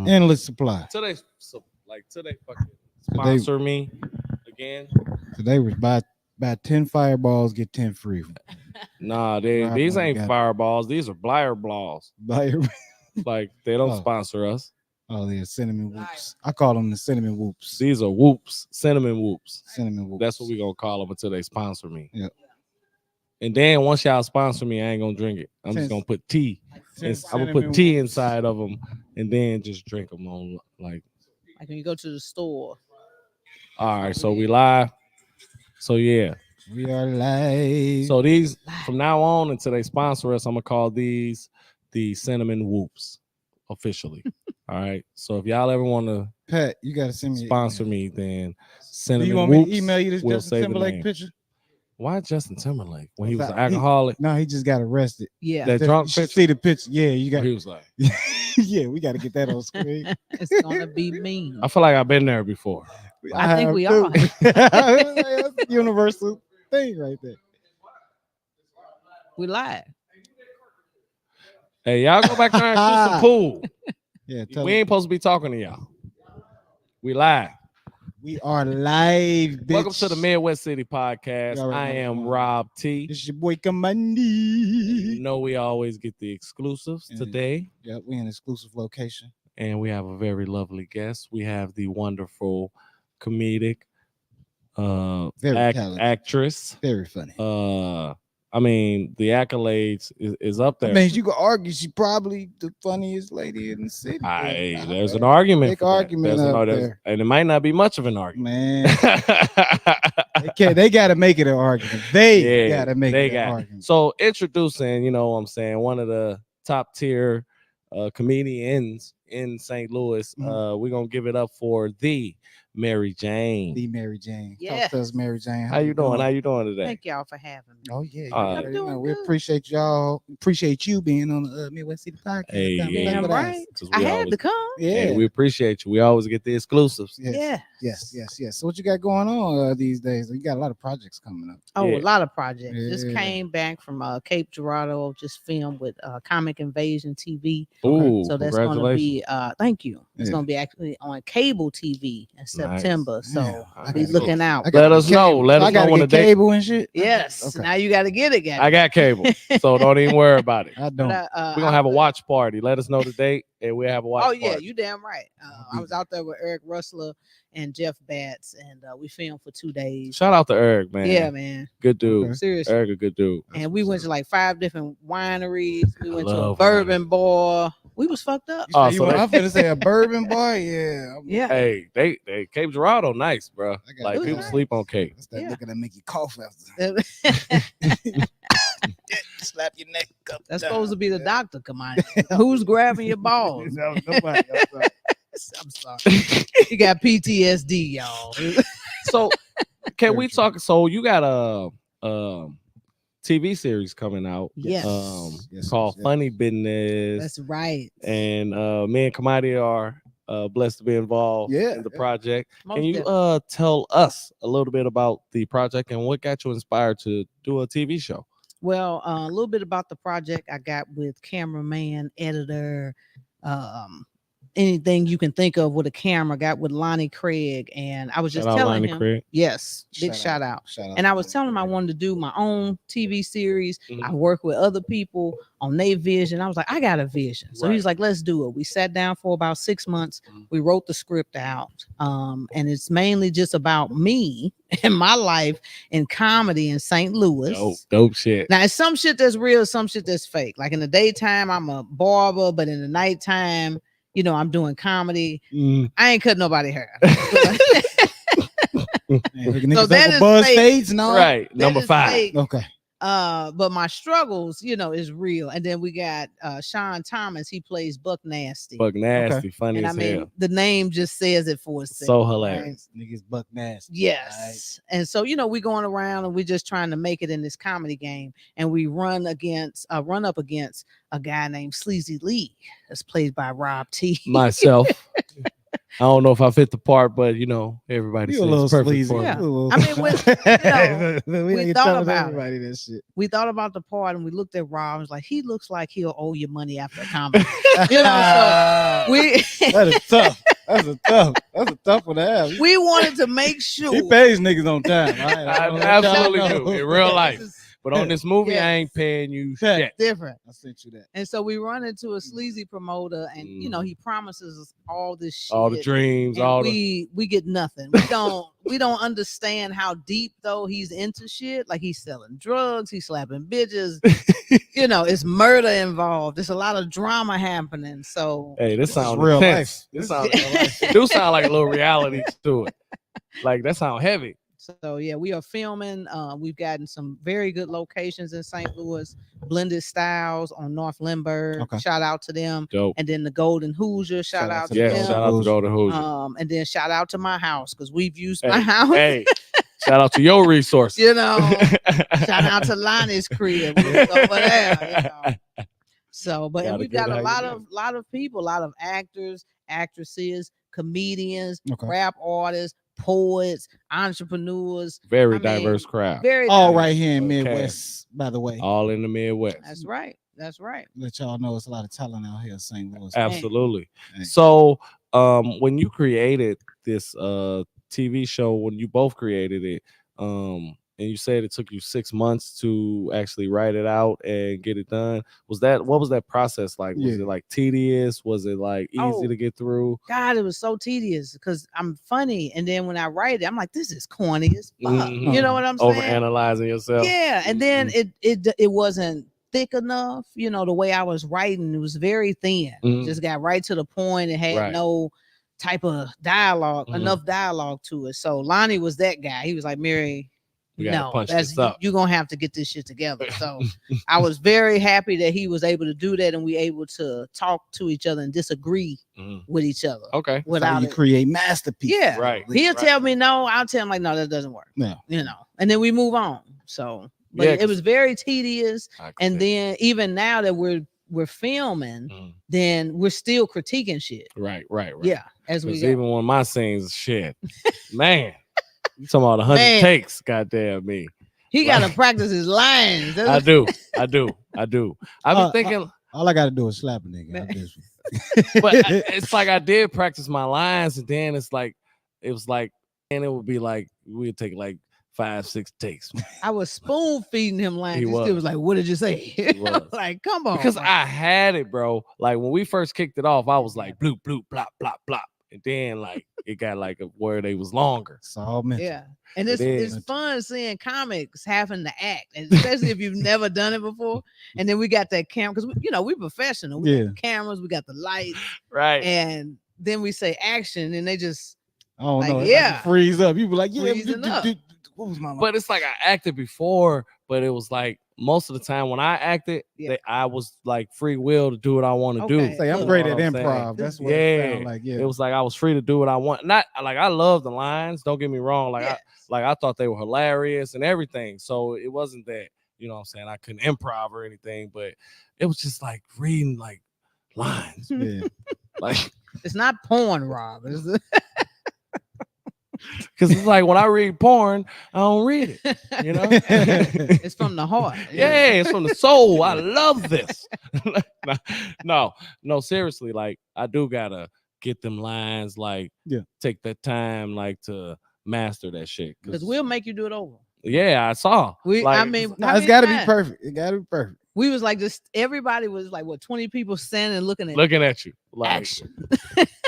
Endless supply. Today fucking sponsor me again. Today was buy 10 fireballs, get 10 free. Nah, Rob these went and ain't got it. fireballs. These are Blyer balls. Like they don't Oh. sponsor us. Oh, yeah, cinnamon whoops. I call them the cinnamon whoops. These are whoops, cinnamon whoops. Cinnamon whoops. That's what we gonna call them until they sponsor me. Yep. And then once y'all sponsor me, I ain't gonna drink it. I'm just gonna put tea. I'm gonna put tea inside of them, and then just drink them on like when you go to the store. All right, so we live. So yeah, we are live. So these from now on until they sponsor us, I'm gonna call these the cinnamon whoops officially. All right. So if y'all ever want to, Pat, you gotta send me sponsor me, then cinnamon. Do you want whoops, me to email you this we'll Justin Timberlake picture? Why Justin Timberlake when he was an alcoholic? No, he just got arrested. Yeah, that drunk picture. See the picture? Yeah, you got. He was like, yeah, we got to get that on screen. It's gonna be mean. I feel like I've been there before. I think we all. That's a universal thing right there. We live. Hey, y'all go back there and shoot some pool. Yeah, we ain't supposed to be talking to y'all. We live. We are live, bitch. Welcome to the Midwest City Podcast. I am Rob T. This is your boy Kamandi. You know we always get the exclusives today. Yep, we're in an exclusive location. And we have a very lovely guest. We have the wonderful comedic actress. Very funny. I mean, the accolades is up there. I mean, you could argue she's probably the funniest lady in the city. There's an argument. Big argument there. And it might not be much of an argument. Man, they got to make it an argument. They got to make it an argument. So introducing, you know what I'm saying, one of the top tier comedians in St. Louis. We're going to give it up for the Mary Jane. The Mary Jane. Yeah. Talk to us, Mary Jane. How you doing? How you doing today? Thank y'all for having me. Oh, yeah. I'm doing we good. appreciate y'all. Appreciate you being on the Midwest City Podcast. Hey, Damn right. I had to come. Yeah. Hey, we appreciate you. We always get the exclusives. Yes. So what you got going on these days? You got a lot of projects coming up. Oh, a lot of projects. Just came back from Cape Girardeau. Just filmed with Comic Invasion TV. Ooh, so that's going to be, thank you. It's going to be actually on cable TV in September. So be looking out. Let us know. Let us know when the date. Cable and shit. Yes. Okay. Now you got to get it. I got cable, so don't even worry about it. I don't. We're gonna have a watch party. Let us know the date, and we'll have a watch. Oh yeah, party. You damn right. I was out there with Eric Russler and Jeff Batts, and we filmed for 2 days. Shout out to Eric, man. Yeah, man. Good dude. Okay. Seriously, Eric, a good dude. And we went to like 5 different wineries. We went to a bourbon bar. We was fucked up. I'm gonna say a bourbon bar. Yeah. Hey, they Cape Girardeau, nice, bro. Like people sleep on Cape. Looking to make you cough after. Slap your neck up. That's supposed to be the doctor. Come on. Who's grabbing your balls? Nobody. I'm sorry. You got PTSD, y'all. So can we talk? So you got a TV series coming out. Yes. Called Funny Business. That's right. And me and Kamadi are blessed to be involved in the project. Can you tell us a little bit about the project and what got you inspired to do a TV show? Well, a little bit about the project I got with cameraman, editor, anything you can think of with a camera. Got with Lonnie Craig, and I was just telling him, Craig. Yes, big shout out. And I was telling him I wanted to do my own TV series. I work with other people on their vision. I was like, I got a vision. So he's like, let's do it. We sat down for about 6 months. We wrote the script out, and it's mainly just about me and my life in comedy in St. Louis. Dope shit. Now, it's some shit that's real, some shit that's fake. Like in the daytime, I'm a barber, but in the nighttime, you know, I'm doing comedy. I ain't cut nobody hair. So that is buzz fake. fades and all. Right. Number 5. Fake. Okay. But my struggles, you know, is real. And then we got Sean Thomas. He plays Buck Nasty. Buck Nasty, funny and as hell. The name just says it for itself. So hilarious. Right? Niggas Buck Nasty. Yes. Right. And so, you know, we going around and we just trying to make it in this comedy game. And we run up against a guy named Sleazy Lee, that's played by Rob T. Myself. I don't know if I fit the part, but you know, everybody says it's perfect sleazy. for me. Yeah. I mean, we thought about everybody that shit. We thought about the part, and we looked at Rob. And was like, he looks like he'll owe you money after a comedy. You know, so we that is tough. That's a tough one to have. We wanted to make sure he pays niggas on time. I absolutely do in real life. But on this movie, yes. I ain't paying you shit. Different. I sent you that. And so we run into a sleazy promoter, and you know, he promises us all this shit, all the dreams, all we get nothing. We don't understand how deep though he's into shit. Like he's selling drugs, he's slapping bitches. You know, it's murder involved. There's a lot of drama happening. So hey, this sounds real intense. life. This sounds it do sound like a little reality to it. Like that sound heavy. So yeah, we are filming. We've gotten some very good locations in St. Louis. Blended Styles on North Lindbergh. Okay. Shout out to them. Dope. And then the Golden Hoosier. Shout out to them. Shout out to Golden Hoosier. And then shout out to my house because we've used my house. Hey, shout out to your resources. You know, shout out to Lonnie's crib. We was over there. You know. So, but and we've got a lot of people, a lot of actors, actresses, comedians, rap artists, poets, entrepreneurs. Very diverse crowd. All right here in Midwest, by the way. All in the Midwest. That's right. That's right. Let y'all know it's a lot of talent out here in St. Louis. Absolutely. So when you created this TV show, when you both created it, and you said it took you 6 months to actually write it out and get it done. What was that process like? Was it like tedious? Was it like easy to get through? God, it was so tedious because I'm funny. And then when I write it, I'm like, this is corny as fuck. You know what I'm saying? Overanalyzing yourself. Yeah. And then it wasn't thick enough. You know, the way I was writing, it was very thin. Just got right to the point. It had no type of dialogue, enough dialogue to it. So Lonnie was that guy. He was like, Mary, no, you're gonna have to get this shit together. So I was very happy that he was able to do that, and we able to talk to each other and disagree with each other. Okay, without you create masterpieces. Yeah, right. He'll tell me no, I'll tell him like no, that doesn't work. Yeah, you know, and then we move on. So, but it was very tedious, and then even now that we're filming, then we're still critiquing shit. Right. Yeah, as we even when my scenes shit, man. You talking about 100 takes? Goddamn me! He got to practice his lines. I do. I've been thinking. All I got to do is slap a nigga. But it's like I did practice my lines, and then it was like, and it would be like we'd take like 5-6 takes. I was spoon feeding him lines. He was like, "What did you say?" Like, come on, because I had it, bro. Like when we first kicked it off, I was like, bloop bloop blop blop blop. And then like it got like a word they was longer. So mental. Yeah. And it's fun seeing comics having to act, and especially if you've never done it before. And then we got that camera because we're professional. We got the cameras, we got the lights, right? And then we say action, and they just freeze up. You be like, what was my line? But it's like I acted before, but it was like most of the time when I acted, I was like free will to do what I want to do. Say, I'm great at improv. That's what it sounded like. Yeah, it was like I was free to do what I want. Not like I love the lines. Don't get me wrong. Like I thought they were hilarious and everything. So it wasn't that, you know what I'm saying, I couldn't improv or anything, but it was just like reading like lines. Yeah. Like it's not porn, Rob. Because it's like when I read porn, I don't read it. You know, it's from the heart. Yeah, it's from the soul. I love this. No, seriously. Like I do gotta get them lines. Like, take that time, like to master that shit. Because we'll make you do it over. Yeah, I saw. It's got to be perfect. It got to be perfect. We was like everybody was like 20 people standing and looking at you. Like, action.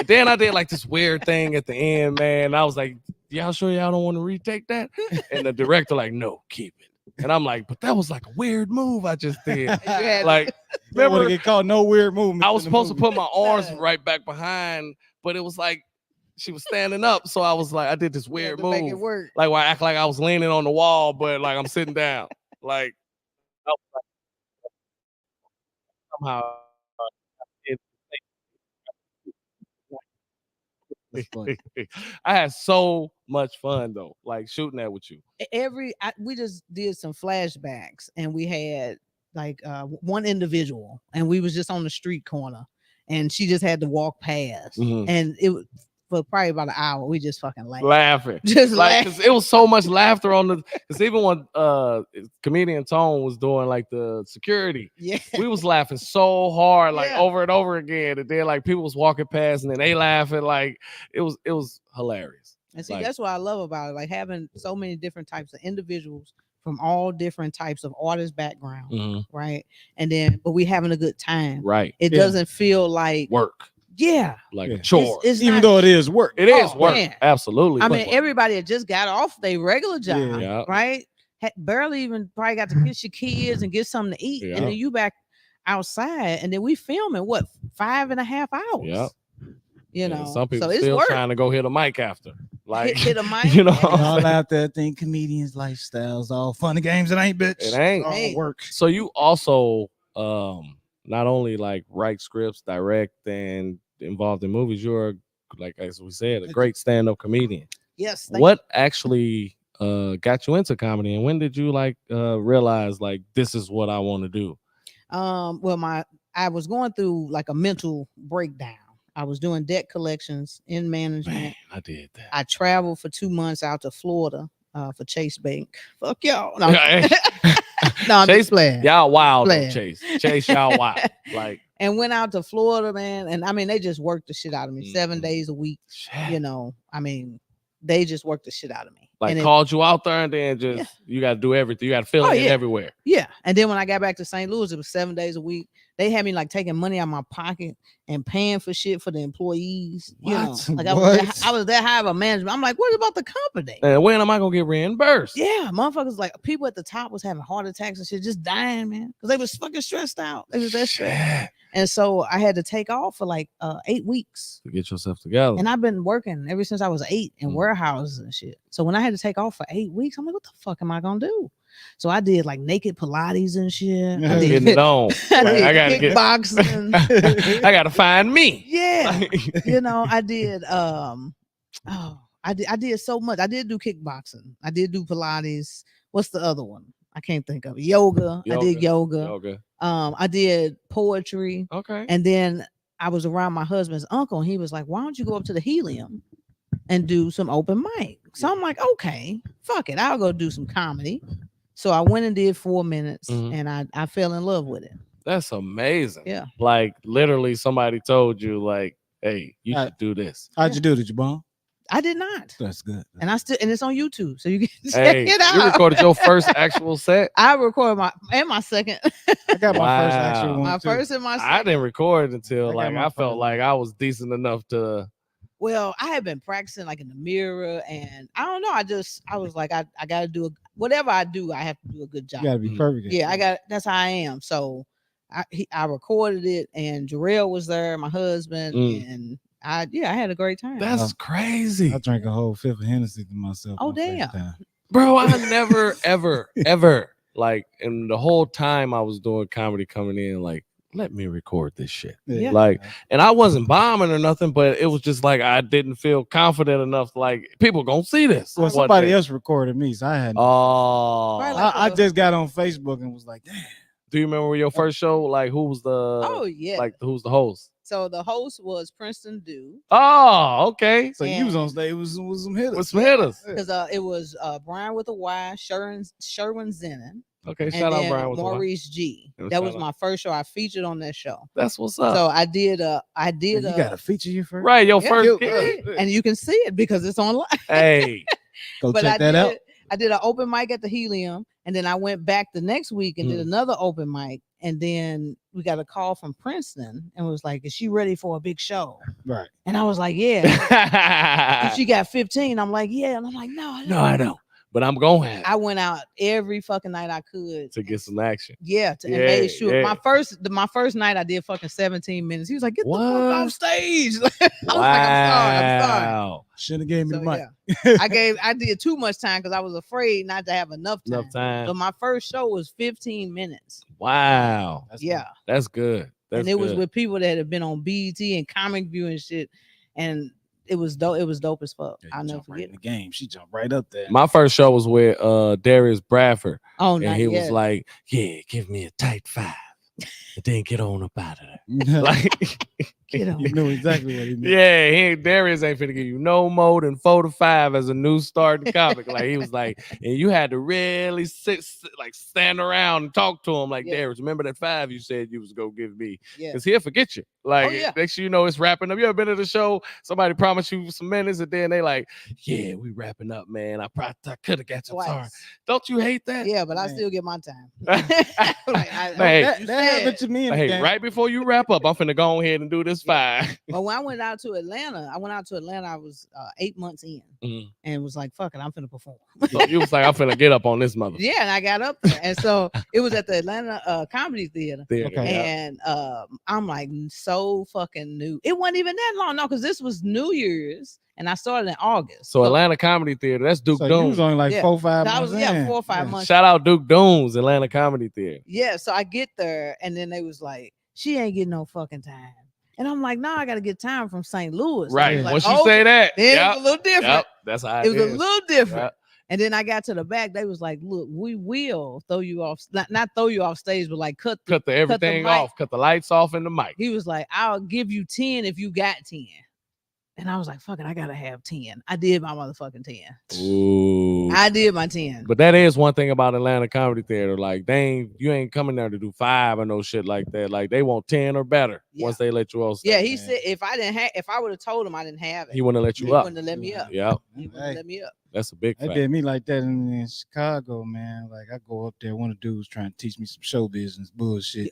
Then I did like this weird thing at the end, man. I was like, y'all sure y'all don't want to retake that? And the director like, no, keep it. And I'm like, but that was like a weird move I just did. Like, remember get called no weird movement. I was supposed to put my arms right back behind, but it was like she was standing up, so I was like, I did this weird move. Make it work. Like where I act like I was leaning on the wall, but like I'm sitting down. Like somehow I had so much fun though, like shooting that with you. We just did some flashbacks, and we had like one individual, and we was just on the street corner, and she just had to walk past, and for probably about an hour. We just fucking laughing. Just like laughing. It was so much laughter on the. Because even when comedian Tone was doing like the security, we was laughing so hard, like over and over again. And then like people was walking past and then they laughing. Like it was hilarious. And see, that's what I love about it. Like having so many different types of individuals from all different types of artist background, right? And then, but we having a good time, right? It doesn't feel like work, like a chore. It's even not, though it is work. It is work, absolutely. I mean, everybody had just got off their regular job, right? Had barely even probably got to kiss your kids and get something to eat, and then you back outside, and then we filming what 5.5 hours. Yeah. You know, some people so still trying to go hit a mic after, like hit a mic. You know, all out there think comedians' lifestyles all fun and games. It ain't, bitch. It ain't all work. So you also not only like write scripts, direct, and involved in movies. You're like as we said, a great stand-up comedian. Yes. What actually got you into comedy, and when did you like realize like this is what I want to do? Well, I was going through like a mental breakdown. I was doing debt collections in management. Man, I did that. I traveled for 2 months out to Florida for Chase Bank. Fuck y'all. No, no, I'm just playing. Y'all wild, Chase. Y'all wild. Like, and went out to Florida, man. And I mean, they just worked the shit out of me 7 days a week. You know, I mean, they just worked the shit out of me. Like called you out there and then just you got to do everything. You got to fill it in everywhere. Yeah. And then when I got back to St. Louis, it was 7 days a week. They had me like taking money out of my pocket and paying for shit for the employees. You know, like I was that high of a management. I'm like, what about the company? And when am I gonna get reimbursed? Yeah, motherfuckers like people at the top was having heart attacks and shit, just dying, man, because they was fucking stressed out. They was that stressed. And so I had to take off for like 8 weeks to get yourself together. And I've been working ever since I was 8 in warehouses and shit. So when I had to take off for 8 weeks, I'm like, what the fuck am I gonna do? So I did like naked Pilates and shit. I did it on. I gotta kickboxing. I gotta find me. Yeah. You know, I did I did so much. I did do kickboxing. I did do Pilates. What's the other one? I can't think of it. Yoga. I did yoga. I did poetry. Okay. And then I was around my husband's uncle, and he was like, why don't you go up to the Helium and do some open mic? So I'm like, okay, fuck it. I'll go do some comedy. So I went and did 4 minutes, and I fell in love with it. That's amazing. Yeah. Like literally somebody told you like, hey, you should do this. How'd you do? Did you bomb? I did not. That's good. And it's on YouTube, so you can check it out. You recorded your first actual set? I recorded my second. I got my first actual one. My first and my second. I didn't record until I felt like I was decent enough to. Well, I had been practicing like in the mirror, and I don't know. I was like, I gotta do whatever I do, I have to do a good job. You gotta be perfect. Yeah, that's how I am. So I recorded it, and Jarrell was there, my husband, and I had a great time. That's crazy. I drank a whole fifth of Hennessy to myself. Oh damn, bro! I never ever like, and the whole time I was doing comedy, coming in like, let me record this shit. Yeah. Like, and I wasn't bombing or nothing, but it was just like I didn't feel confident enough. Like people gonna see this. Well, somebody else recorded me, so I had. I just got on Facebook and was like, damn. Do you remember your first show? Like, who was the? Oh yeah. Like, who's the host? So the host was Princeton Dew. Oh, okay. So you was on stage with some hitters. With some hitters. Because it was Brian with a Y, Sherwin Zenon. Okay, shout out Brian with Maurice G. That was my first show. I featured on that show. That's what's up. So I did. You gotta feature your first. Right, your first. And you can see it because it's online. Hey, go check that out. I did an open mic at the Helium, and then I went back the next week and did another open mic. And then we got a call from Princeton and was like, is she ready for a big show? Right. And I was like, yeah. And she got 15. I'm like, yeah. And I'm like, no, I don't. But I'm going. I went out every fucking night I could to get some action. Yeah, and made sure. Yeah. My first night I did fucking 17 minutes. He was like, get the fuck off stage. I was like, I'm sorry. Shouldn't have gave me the mic. Yeah. I did too much time because I was afraid not to have enough time. So my first show was 15 minutes. Wow. That's good. And it was with people that had been on BET and Comic View and shit. And it was dope. It was dope as fuck. I'll never forget the game. She jumped right up there. My first show was with Darius Bradford. Oh, and he was like, yeah, give me a tight 5. and then get on up out of there. Like, Get on. You know exactly what he meant. yeah, Darius ain't finna give you no more than 4 to 5 as a new starting comic. Like, he was like, and you had to really stand around and talk to him. Like, Darius, remember that 5 you said you was gonna give me? Because he'll forget you. Like, next thing you know, it's wrapping up. You ever been at a show? Somebody promised you some minutes, and then they like, yeah, we wrapping up, man. I could have got you. Sorry. Don't you hate that? Yeah, but I still get my time. That happened to me. Right before you wrap up, I'm finna go ahead and do this 5. But when I went out to Atlanta, I was 8 months in, and was like, fuck it, I'm finna perform. So you was like, I'm finna get up on this mother. Yeah, and I got up there. And so it was at the Atlanta Comedy Theater. And I'm like, so fucking new. It wasn't even that long, no, because this was New Year's, and I started in August. So Atlanta Comedy Theater, that's Duke Dooms. You was only like 4 or 5 months. 4 or 5 months. Shout out Duke Dooms, Atlanta Comedy Theater. Yeah, so I get there, and then they was like, she ain't getting no fucking time. And I'm like, no, I got to get time from St. Louis. Right. Like, once you say that, then it was a little different. Yep. That's how it was a little different. Yep. And then I got to the back. They was like, look, we will throw you off, not throw you off stage, but like cut everything off, cut the lights off in the mic. He was like, I'll give you 10 if you got 10. And I was like, fuck it, I gotta have 10. I did my motherfucking 10. Ooh. I did my 10. But that is one thing about Atlanta Comedy Theater. Like, you ain't coming there to do 5 or no shit like that. Like, they want 10 or better once they let you on stage. Yeah, he said if I would have told him I didn't have it, he wouldn't have let you up. He wouldn't have let me up. Yeah. He wouldn't have let me up. That's a big fact. They did me like that in Chicago, man. Like, I go up there, one of the dudes trying to teach me some show business bullshit.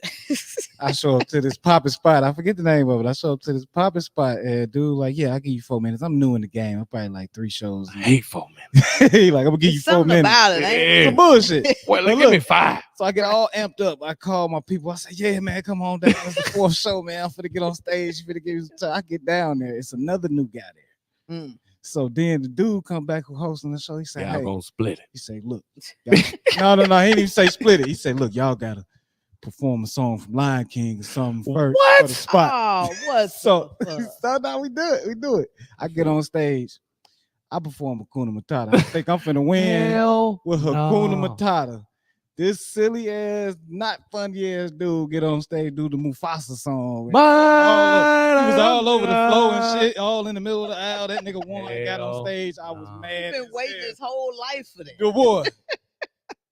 I show up to this popping spot. I forget the name of it. I show up to this popping spot, and dude, like, yeah, I'll give you 4 minutes. I'm new in the game. I'm probably like 3 shows. I hate 4 minutes. He like, I'm gonna give you 4 minutes. About it, ain't some bullshit. Well, give me 5. So I get all amped up. I call my people. I say, yeah, man, come on down. It's the 4th show, man. I'm finna get on stage. Finna give you some time. I get down there. It's another new guy there. So then the dude come back who hosting the show. He said, hey, I'm gonna split it. He say, look, no. He didn't even say split it. He said, look, y'all gotta perform a song from Lion King or something first for the spot. Oh, what? So now we do it. I get on stage. I perform Hakuna Matata. I think I'm finna win with Hakuna Matata. This silly ass, not funny ass dude get on stage, do the Mufasa song. He was all over the floor and shit, all in the middle of the aisle. That nigga won, got on stage. I was mad. He's been waiting his whole life for that. Good boy.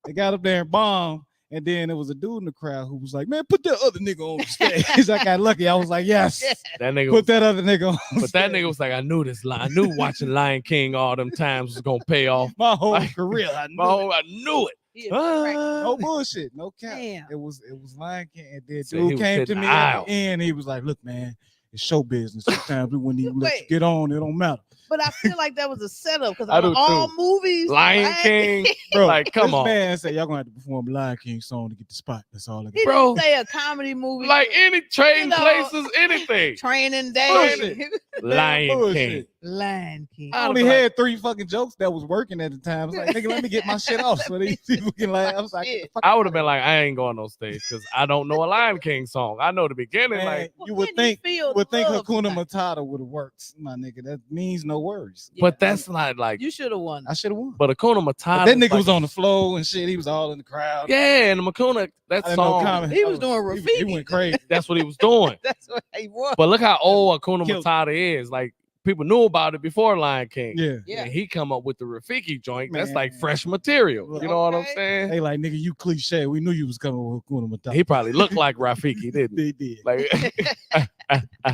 They got up there and bombed. And then there was a dude in the crowd who was like, man, put that other nigga on the stage. I got lucky. I was like, yes. That nigga put that other nigga on. But that nigga was like, I knew this line. I knew watching Lion King all them times was gonna pay off. My whole career. I knew it. No bullshit. No cap. Damn. It was Lion King. And then dude came to me at the end. He was like, look, man, it's show business. Sometimes we wouldn't even let you get on. It don't matter. But I feel like that was a setup because all movies, Lion King, bro. Like, come on, man. Said y'all gonna have to perform a Lion King song to get the spot. That's all. He didn't say a comedy movie, like any trading places, anything. Training Day, Lion King. Lion King. I only had 3 fucking jokes that was working at the time. I was like, nigga, let me get my shit off so these people can laugh. I was like, I would have been like, I ain't going on stage because I don't know a Lion King song. I know the beginning. Man, like you would think Hakuna Matata would have worked. My nigga, that means no words. But that's not like you should have won. I should have won. But Hakuna Matata, that nigga was on the floor and shit. He was all in the crowd. Yeah, and Hakuna, that song, he was doing Rafiki. He went crazy. That's what he was doing. That's what he was. But look how old Hakuna Matata is. Like, people knew about it before Lion King. Yeah. And he come up with the Rafiki joint. Man. That's like fresh material. You know what I'm saying? They like, nigga, you cliche. We knew you was coming with Hakuna Matata. He probably looked like Rafiki, didn't he? He did. Like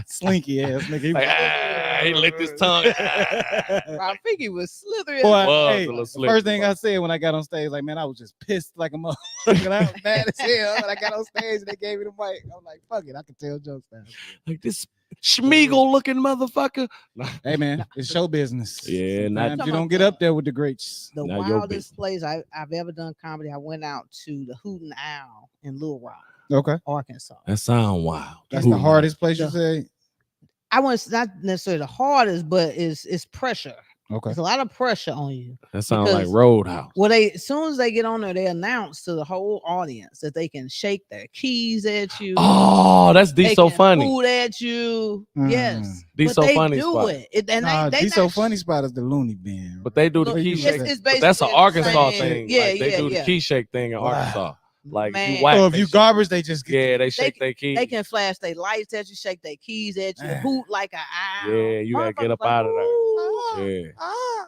slinky ass nigga. He licked his tongue. Rafiki was slithery. Boy, first thing I said when I got on stage, like, man, I was just pissed like a motherfucker. I was mad as hell when I got on stage and they gave me the mic. I was like, fuck it, I can tell jokes now. Like this Schmeagle looking motherfucker. Hey man, it's show business. Yeah, you don't get up there with the greats. The wildest place I've ever done comedy, I went out to the Hootin' Owl in Little Rock, Arkansas. That sound wild. That's the hardest place you say? I was not necessarily the hardest, but it's pressure. Okay. There's a lot of pressure on you. That sounds like Roadhouse. Well, as soon as they get on there, they announce to the whole audience that they can shake their keys at you. Oh, that's D So Funny. Food at you. Yes. D So Funny spot. D So Funny spot is the Looney Bin. But they do the key shake. That's an Arkansas thing. Yeah, like, they do the key shake thing in Arkansas. Like Man. you whack, So if they you shake- garbage, they just get yeah, they shake their keys. They can flash their lights at you, shake their keys at you, Man. hoot like an owl. Yeah, you gotta get up Motherfuckers out of there. "Ooh." Yeah.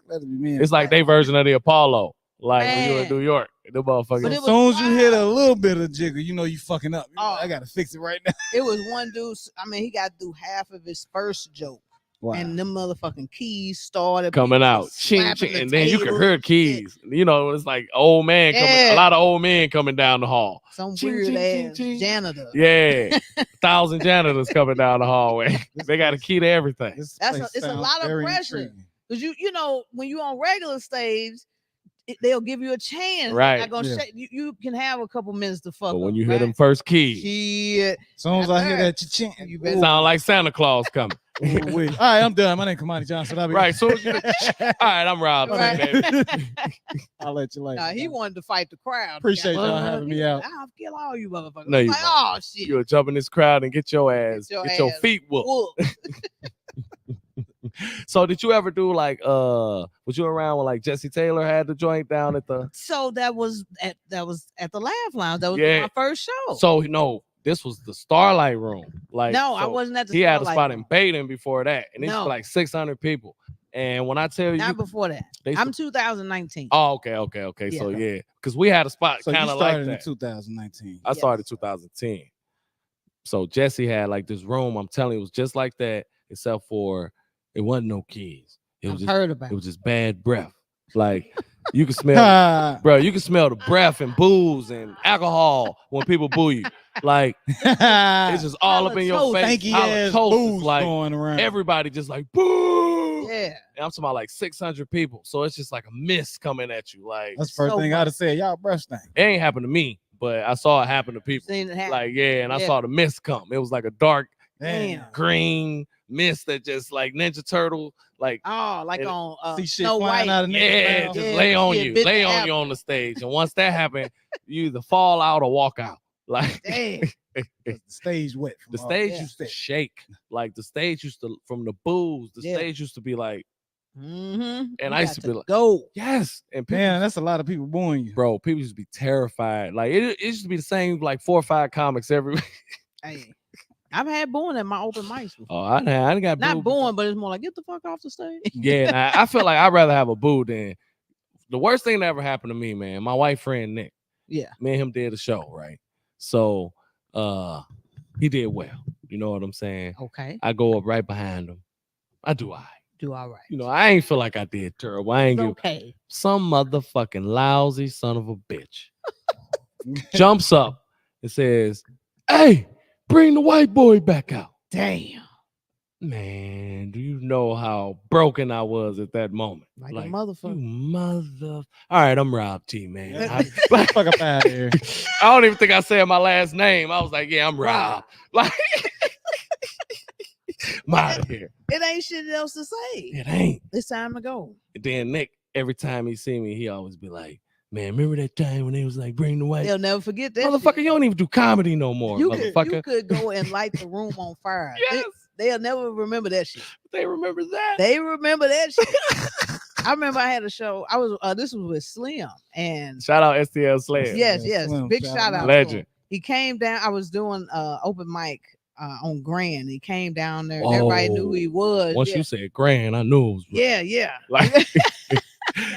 That'd be me. It's like their version of the Apollo. Like when you in Man. New York, the motherfuckers. But As it was soon as you hit a wild. little bit of jiggle, you know you fucking up. You Oh. like, I gotta fix it right now. It was one dude. I mean, he got through half of his first joke, Wow. and them motherfucking keys started coming out, ching, slapping ching, the and then you can table hear and shit. keys. You know, it's like old man coming. Yeah. A lot of old men coming down the hall. Some Ching, weird ching, ching, ass ching. janitor. Yeah, 1,000 janitors coming down the hallway. They got a key to everything. This That's place it's a sounds lot of very pressure. intriguing. Cause you know when you on regular stage, they'll give you a chance. Right. They're not gonna Yeah. shake. You can have a couple minutes to fuck. But when up, you hear right? them first keys, Shit. As soon as I hear That's that cha-ching, You it better- sound like Santa Claus coming. All right, I'm done. My name Kamani Johnson. I'll be Right. So all right, I'm Rob. Right. Baby. I'll let you later. Nah, he wanted to fight the crowd. Appreciate y'all Goddamn. having me He out. said, I'll kill all you motherfuckers. No, you like, won't. oh shit. You'll jump in this crowd and get your ass, Get your get your ass feet whooped. Whoop. So did you ever do like was you around when like Jesse Taylor had the joint down at the So that was at the Laugh Lounge. That was Yeah. my first show. So no, this was the Starlight Room. Like no, I so wasn't at the he had a Starlight spot Room. in Baden before that, and it's No. like 600 people. And when I tell you, Not before that. they I'm 2019. oh okay. So yeah, because we had a spot So you kind of like started in that. 2019. I started Yes. 2010. So Jesse had like this room. I'm telling you, it was just like that, except for it wasn't no kids. It was I've just heard about it was just bad breath. Like you can smell, Ha. bro. You can smell the breath and booze and alcohol when people boo you. Like it's just all up in your face. Stanky ass Halitosis, booze like going around. everybody just like boo. Yeah. And I'm talking about like 600 people. So it's just like a mist coming at you. Like That's the first so thing I'd have said. Y'all breath stink. it ain't happened to me, but I saw it happen to people. Seen it happen. Like yeah, and I Yeah. saw the mist come. It was like a dark Damn. green mist that just like Ninja Turtle, like Oh, like And on See shit Snow flying White. out of niggas' yeah, mouths. just Yeah, lay on yeah, you, bit lay the on you apple. on the stage. And once that happened, you either fall out or walk out. Like Damn. The stage wet. From the all stage that used to shit. shake. Like the stage used to from the booze, the Yeah. stage used to be like, Mm-hmm. And I used to be like, go. yes. And people, Man, that's a lot of people booing you. bro, people used to be terrified. Like it used to be the same like 4 or 5 comics every week. Hey, I've had booing at my open mics before. Oh, I done got Not booed. booing, but it's more like get the fuck off the stage. Yeah, and I feel like I'd rather have a boo than the worst thing that ever happened to me, man. My white friend Nick. Yeah. Me and him did a show, right? So he did well. You know what I'm saying? Okay. I go up right behind him. I do Do all right. You know, I ain't feel like I did terrible. I ain't It's give okay. some motherfucking lousy son of a bitch jumps up and says, "Hey, bring the white boy back out." Damn. Man, do you know how broken I was at that moment? Like a You motherfucker. mother. All right, I'm Rob T, man. Fuck up out of here. I don't even think I said my last name. I was like, yeah, I'm Rob. Like, I'm out of here. It ain't shit else to say. It ain't. It's time to go. And then Nick, every time he see me, he always be like, man, remember that time when they was like, bring the white They'll never forget that. motherfucker? shit. You don't even do comedy no more, You motherfucker. could go and light the room on fire. Yes, They'll never remember that shit. they remember that. They remember that shit. I remember I had a show. I was this was with Slim and Shout out STL Sled. yes, Yeah, yes, Slim, big shout shout out. out. to Legend. him. He came down. I was doing open mic on Grand. He came down there. And everybody knew who he was. Once yeah. you said grand, I knew it was real. yeah. Like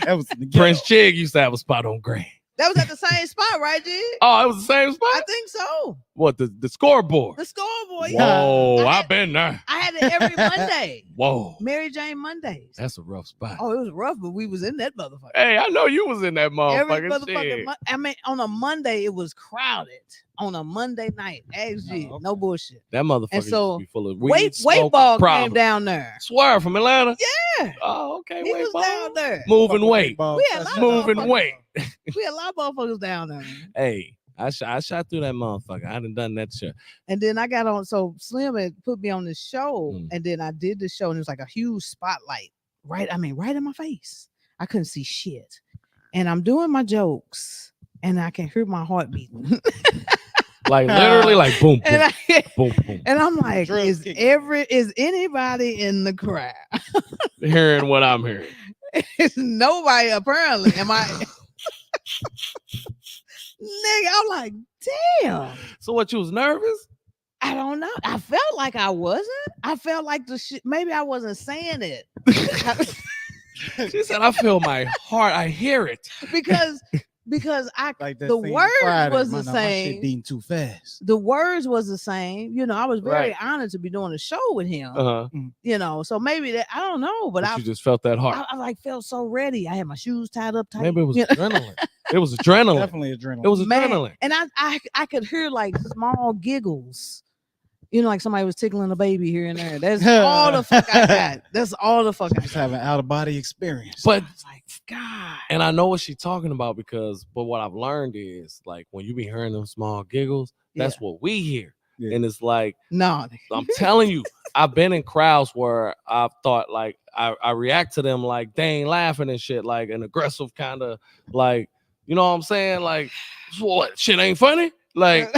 That was the ghetto. Prince Chig used to have a spot on grand. That was at the same spot, right, G? Oh, it was the same spot? I think so. What, the scoreboard? The scoreboard. Yeah. Whoa, I I've been there. I had it every Monday. Whoa, Mary Jane Mondays. that's a rough spot. Oh, it was rough, but we was in that motherfucker. Hey, I know you was in that Every motherfucker. motherfucking Shit. I mean, on a Monday it was crowded. On a Monday night, XG, Oh, okay. no bullshit. That motherfucker And so, used to be full of weed, Weight smoke, ball and came problems. down there. Swear from Atlanta. Yeah, Oh, okay. he Weight was ball. down there. Moving weight. We had a lot of Moving motherfuckers. weight. We had a lot of motherfuckers down there. Man. Hey, I shot through that motherfucker. I done that shit. And then I got on. So Slim had put me on this show, Mm. and then I did the show, and it was like a huge spotlight, right in my face. I couldn't see shit, and I'm doing my jokes, and I can hear my heart beating. Like literally, like boom, boom, and boom, boom. And I'm like, Drugs is anybody in the crowd? Hearing what I'm hearing. It's nobody apparently. Am I? Nigga, I'm like, damn. So what? You was nervous? I don't know. I felt like I wasn't. I felt like the shit. Maybe I wasn't saying it She said, "I feel my heart. I hear it." because I Like that the scene words Friday. was Man, the no, my shit same. beating too fast. The words was the same. You know, I was very Right. honored to be doing a show with him. Uh-huh. You know, so maybe that I don't know, but You just felt that heart. I like felt so ready. I had my shoes tied up tight. Maybe it was you know? adrenaline. It was adrenaline. Definitely adrenaline. It was Man, adrenaline. and I could hear like small giggles. You know, like somebody was tickling a baby here and there. That's all the fuck I got. That's all the fuck I Just got. having out of body experience. But Like, God. and I know what she's talking about but what I've learned is like when you be hearing them small giggles, that's what we hear. Yeah. And it's like, No, I'm telling you, I've been in crowds where I've thought like I react to them like they ain't laughing and shit, like an aggressive kind of like, you know what I'm saying? Like, what shit ain't funny? Like,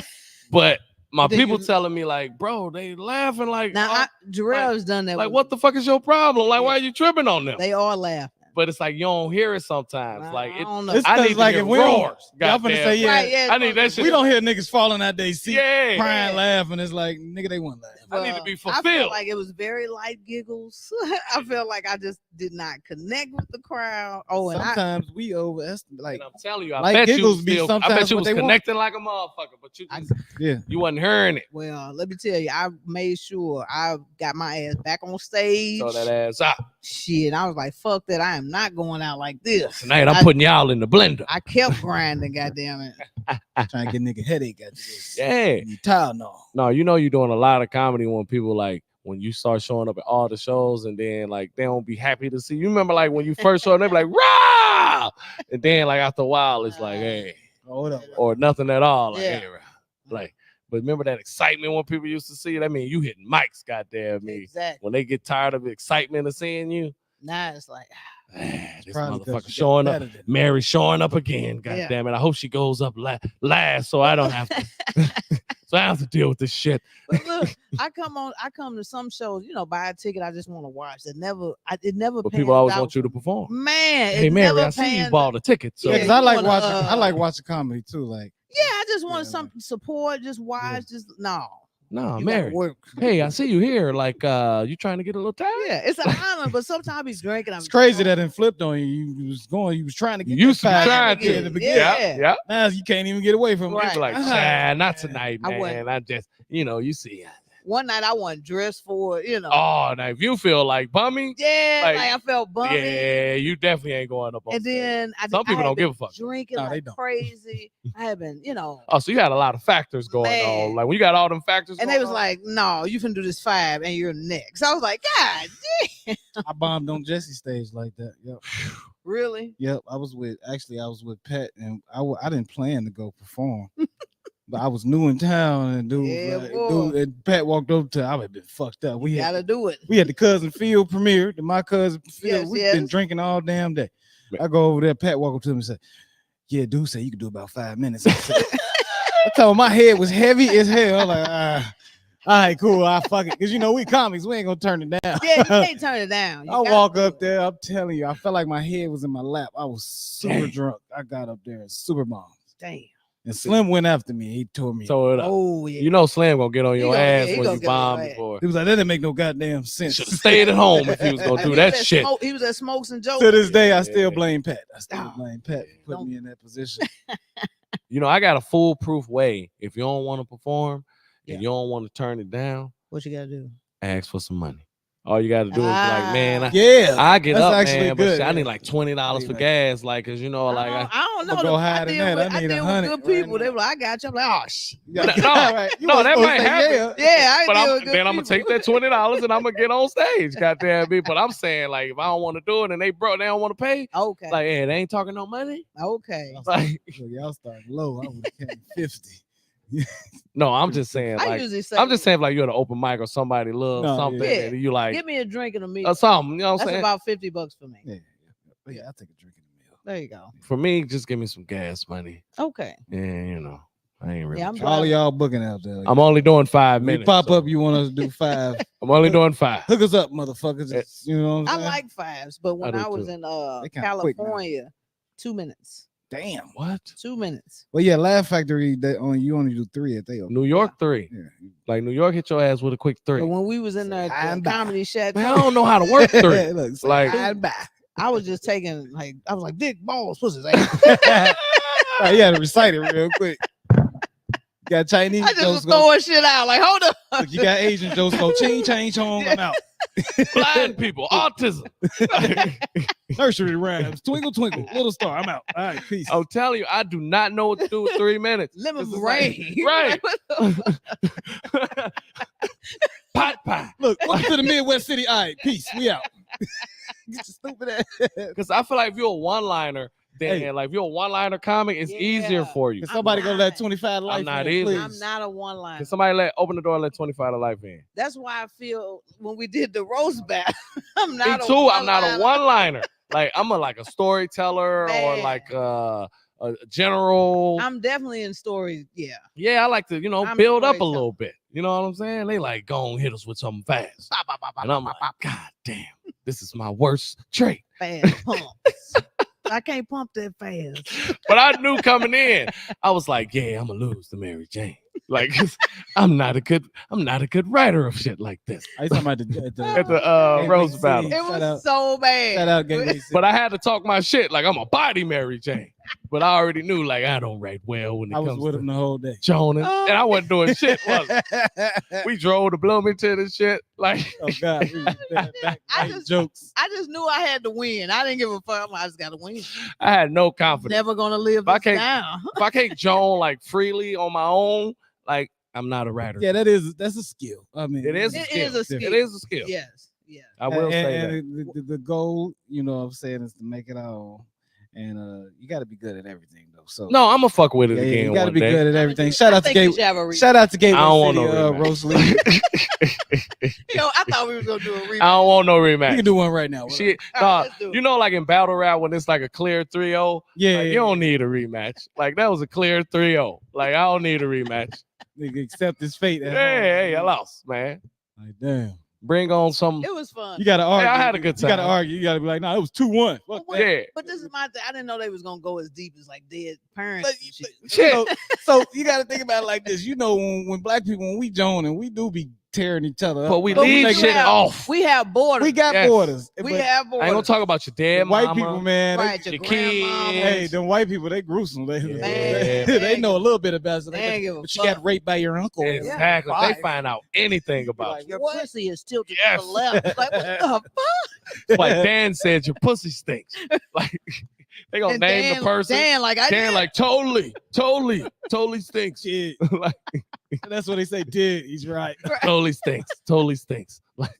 but my people telling me like, bro, they laughing like now Jarrell has done that. Like, what the fuck is your problem? Like, why are you tripping on them? They all laughing. But it's like you don't hear it sometimes. Like, I don't know. It's I need to like hear if we roars. y'all finna say yeah. Right, yeah, I need that shit. We don't hear niggas falling out they seat, Yeah. crying, laughing. It's like nigga, they want laugh. I need to be I fulfilled. feel like it was very light giggles. I felt like I just did not connect with the crowd. Oh, and Sometimes we overestimate. Like And I'm telling you, I like bet you giggles was be still, I sometimes bet you what was they want. connecting like a motherfucker, but you just, yeah, you wasn't hearing it. well, let me tell you, I made sure I got my ass back on stage. Throw that ass out. Shit, I was like, fuck that. I am not going out like this. Tonight I'm putting y'all in the blender. I kept grinding, goddamn it. trying to get nigga headache out this. Yeah. You Tylenol. No, you know you're doing a lot of comedy when people like when you start showing up at all the shows and then like they don't be happy to see you. Remember like when you first showed up, they be like, rah! And then like after a while, it's like, hey, Hold up. or nothing at all. Like, Yeah. hey, rah. Like, but remember that excitement when people used to see it? I mean, you hitting mics, goddamn me. Exactly. When they get tired of the excitement of seeing you, Now it's like, this Probably 'cause motherfucker you showing get up. better than Mary showing up again. God Yeah. damn it. I hope she goes up last so I don't have to so I have to deal with this shit. but look, I come to some shows, you know, buy a ticket, I just want to watch. It never But people always pans want out you to for me. perform. Man, Hey it Mary, never I see you pans- bought a ticket. So Yeah, Yeah, because I you like wanna, watching. I like watching comedy too. Like Yeah, I just want Yeah, something support, just watch, just no. no, You gotta Mary. work. Hey, I see you here. Like you trying to get a little tired? Yeah, it's an honor, but sometimes I be drinking. it's crazy that it flipped on you. You was trying to get You used to that be five trying minutes to. at the beginning. Yeah. Yeah. Now you can't even get away from it. Right. You be like, Ah, not tonight, I man. wasn't. I just, you see. One night I wasn't dressed for it, you know. Oh, now if you feel like bummy, Yeah, like, like I felt bummy. yeah, you definitely ain't going up on And stage. then Some people had don't been give a fuck. Drinking No, they like don't. crazy. I had been, you know. Oh, so you had a lot of factors going Man. on. Like when you got all them factors And going they was on, like, "No, you finna do this 5, and you're next." I was like, "God, I bombed on Jesse's stage like that. Yep. really?" Yep. I was with Pat, and I didn't plan to go perform. But I was new in town, and Yeah, boy. and Pat walked over to. I had been fucked up. You gotta do it. We had the cousin Phil premiere. My cousin Phil. Yes, We've been yes. drinking all damn day. I go over there. Pat walk up to him and say, "Yeah, dude, say you can do about 5 minutes." I told him my head was heavy as hell. I'm like, all right, cool. I fuck it, because we comics. We ain't gonna turn it down. Yeah, you can't turn it down. You I gotta walk do up it. there. I'm telling you, I felt like my head was in my lap. I was super drunk. I got up there and super bombed. Damn. And Slim went after me. He tore me. so it up. Oh yeah. You know Slam gonna get on your ass he when gonna you get on bomb your ass. before. He was like, that didn't make no goddamn sense. Should have stayed at home if he was gonna do He that was at shit. He was at Smokes and Jokes. To this day, I Yeah. still blame Pat. I still Oh, blame Pat for putting don't- me in that position. You know, I got a foolproof way. If you don't want to perform Yeah. and you don't want to turn it down, What you gotta do? ask for some money. All you got to do is be like, man, Yeah. I get That's up, actually man, but good, shit, I need yeah. like $20 for Like- gas, like, cause like I don't know. I'ma go higher I than deal that. with, I need deal 100 with good people. right They now. were like, I got you. I'm like, oh shit. No, Right. You no, wasn't that supposed might to say happen. Yeah, I but deal with good then I'm gonna take people. that $20 and I'm gonna get on stage. Goddamn me. But I'm saying, like, if I don't want to do it and they don't want to pay, Okay. like, hey, they ain't talking no money. Okay. Like, Look, y'all started low. I would have came 50. no, I'm just saying, I like, usually say, I'm just saying, like, you're at an open mic or somebody loves No, something, yeah. and you like give me a drink and a meal. or something. You know what I'm That's saying? about $50 for me. Yeah, I'll take a drink in the meal. There you go. For me, just give me some gas money. Okay. And I ain't really. Yeah, I'm trying. All of y'all booking out there. I'm only doing 5 When minutes. you pop so up, you want us to do 5. I'm only doing 5. Hook us up, motherfuckers. You know what I'm I saying? like 5s, but when do I was too. in They kinda quick now. California, 2 minutes. Damn. What? 2 minutes. Well, yeah, Laugh Factory. You only do 3 at they. New York 3. Yeah. Like New York hit your ass with a quick 3. But when we was in there at the comedy shack, Man, I don't know how to work 3. Look, Like I was just taking I was like dick balls pussies. Ass. You had to recite it real quick. You got Chinese. I just was throwing shit out. Like, hold up. Look, you got Asian jokes go ching chang chong. I'm out. blind people, autism. Nursery rhymes. Twinkle twinkle, little star. I'm out. All right, peace. I'm telling you, I do not know what to do with 3 minutes. Lemon meringue. Right. Pot pie. Look, welcome to the Midwest City. All right, peace. We out. Get your stupid ass. Because I feel like if you're a one-liner, then like if you're a one-liner comic, it's easier for you. Can somebody go let 25 to life I'm not in, either. please? I'm not a one-liner. Can somebody open the door and let 25 to life in? That's why I feel when we did the roast battle, I'm Me not. too. I'm not a one-liner. Like I'm like a storyteller or Man. like a general. I'm definitely in stories. Yeah. Yeah, I like to, I'm build up a storyteller. little bit. You know what I'm saying? They like go and hit us with something fast. And I'm like, God damn, this is my worst trait. Fast pumps. I can't pump that fast. But I knew coming in, I was like, yeah, I'm gonna lose to Mary Jane. Like I'm not a good writer of shit like this. Are you talking about At the Rose Battle. It was so bad. Shout out Gateway City. But I had to talk my shit like I'm a body Mary Jane. But I already knew like I don't write well when it I was comes with to him the whole day. Jonas. And I wasn't doing shit. We drove to Bloomington and shit. Like Oh God, jokes. I just knew I had to win. I didn't give a fuck. I just got to win. I had no confidence. Never gonna live If I this can't- down. If I can't Joan like freely on my own, like I'm not a writer. Yeah, that's a skill. I mean, It is. It skill. is a skill. It is a skill. Yes. Yeah. I will say that. and the goal, you know what I'm saying, is to make it all. And you got to be good at everything, though. So No, I'm gonna fuck with it yeah, again. you got to one be day. good at everything. I Shout out to think we Gateway. should have a rematch. Shout out to Gateway I don't want City, no rematch. Roast League. I thought we was gonna do a rematch. I don't want no We rematch. can do one right now. Shit, All right, let's do it. you know, like in battle rap when it's like a clear 3-0, Yeah, like, you don't need a rematch. Like that was a clear 3-0. Like I don't need a rematch. Nigga accept his fate. Hey, I lost, man. Like, damn. Bring on some. It was fun. You got to argue. I had a good You got to time. argue. You got to be like, nah, it was 2-1. Fuck that. Yeah. But this is my thing. I didn't know they was gonna go as deep as like dead parents. But- and shit. Shit. So you got to think about it like this. You know, when black people, when we join and we do be tearing each other up. But we But we leave do shit have- off. We have borders. We got Yes. borders. We but have I borders. ain't gonna talk about your dead white mama. people, man. Right, They, your your grandmama. kids. hey, them white people, they gruesome. They, Man, they know a little bit about it. So They ain't give a but you got fuck. raped by your uncle. Exactly. Why? They find out anything about Like, you. Your What? pussy is tilted Yes. to the left. Like, what the fuck? Like Dan said, your pussy stinks. Like they gonna And name Dan, the person. Dan, like I Dan did. like totally stinks. Shit. Like That's what they say. Did he's right. totally stinks. Like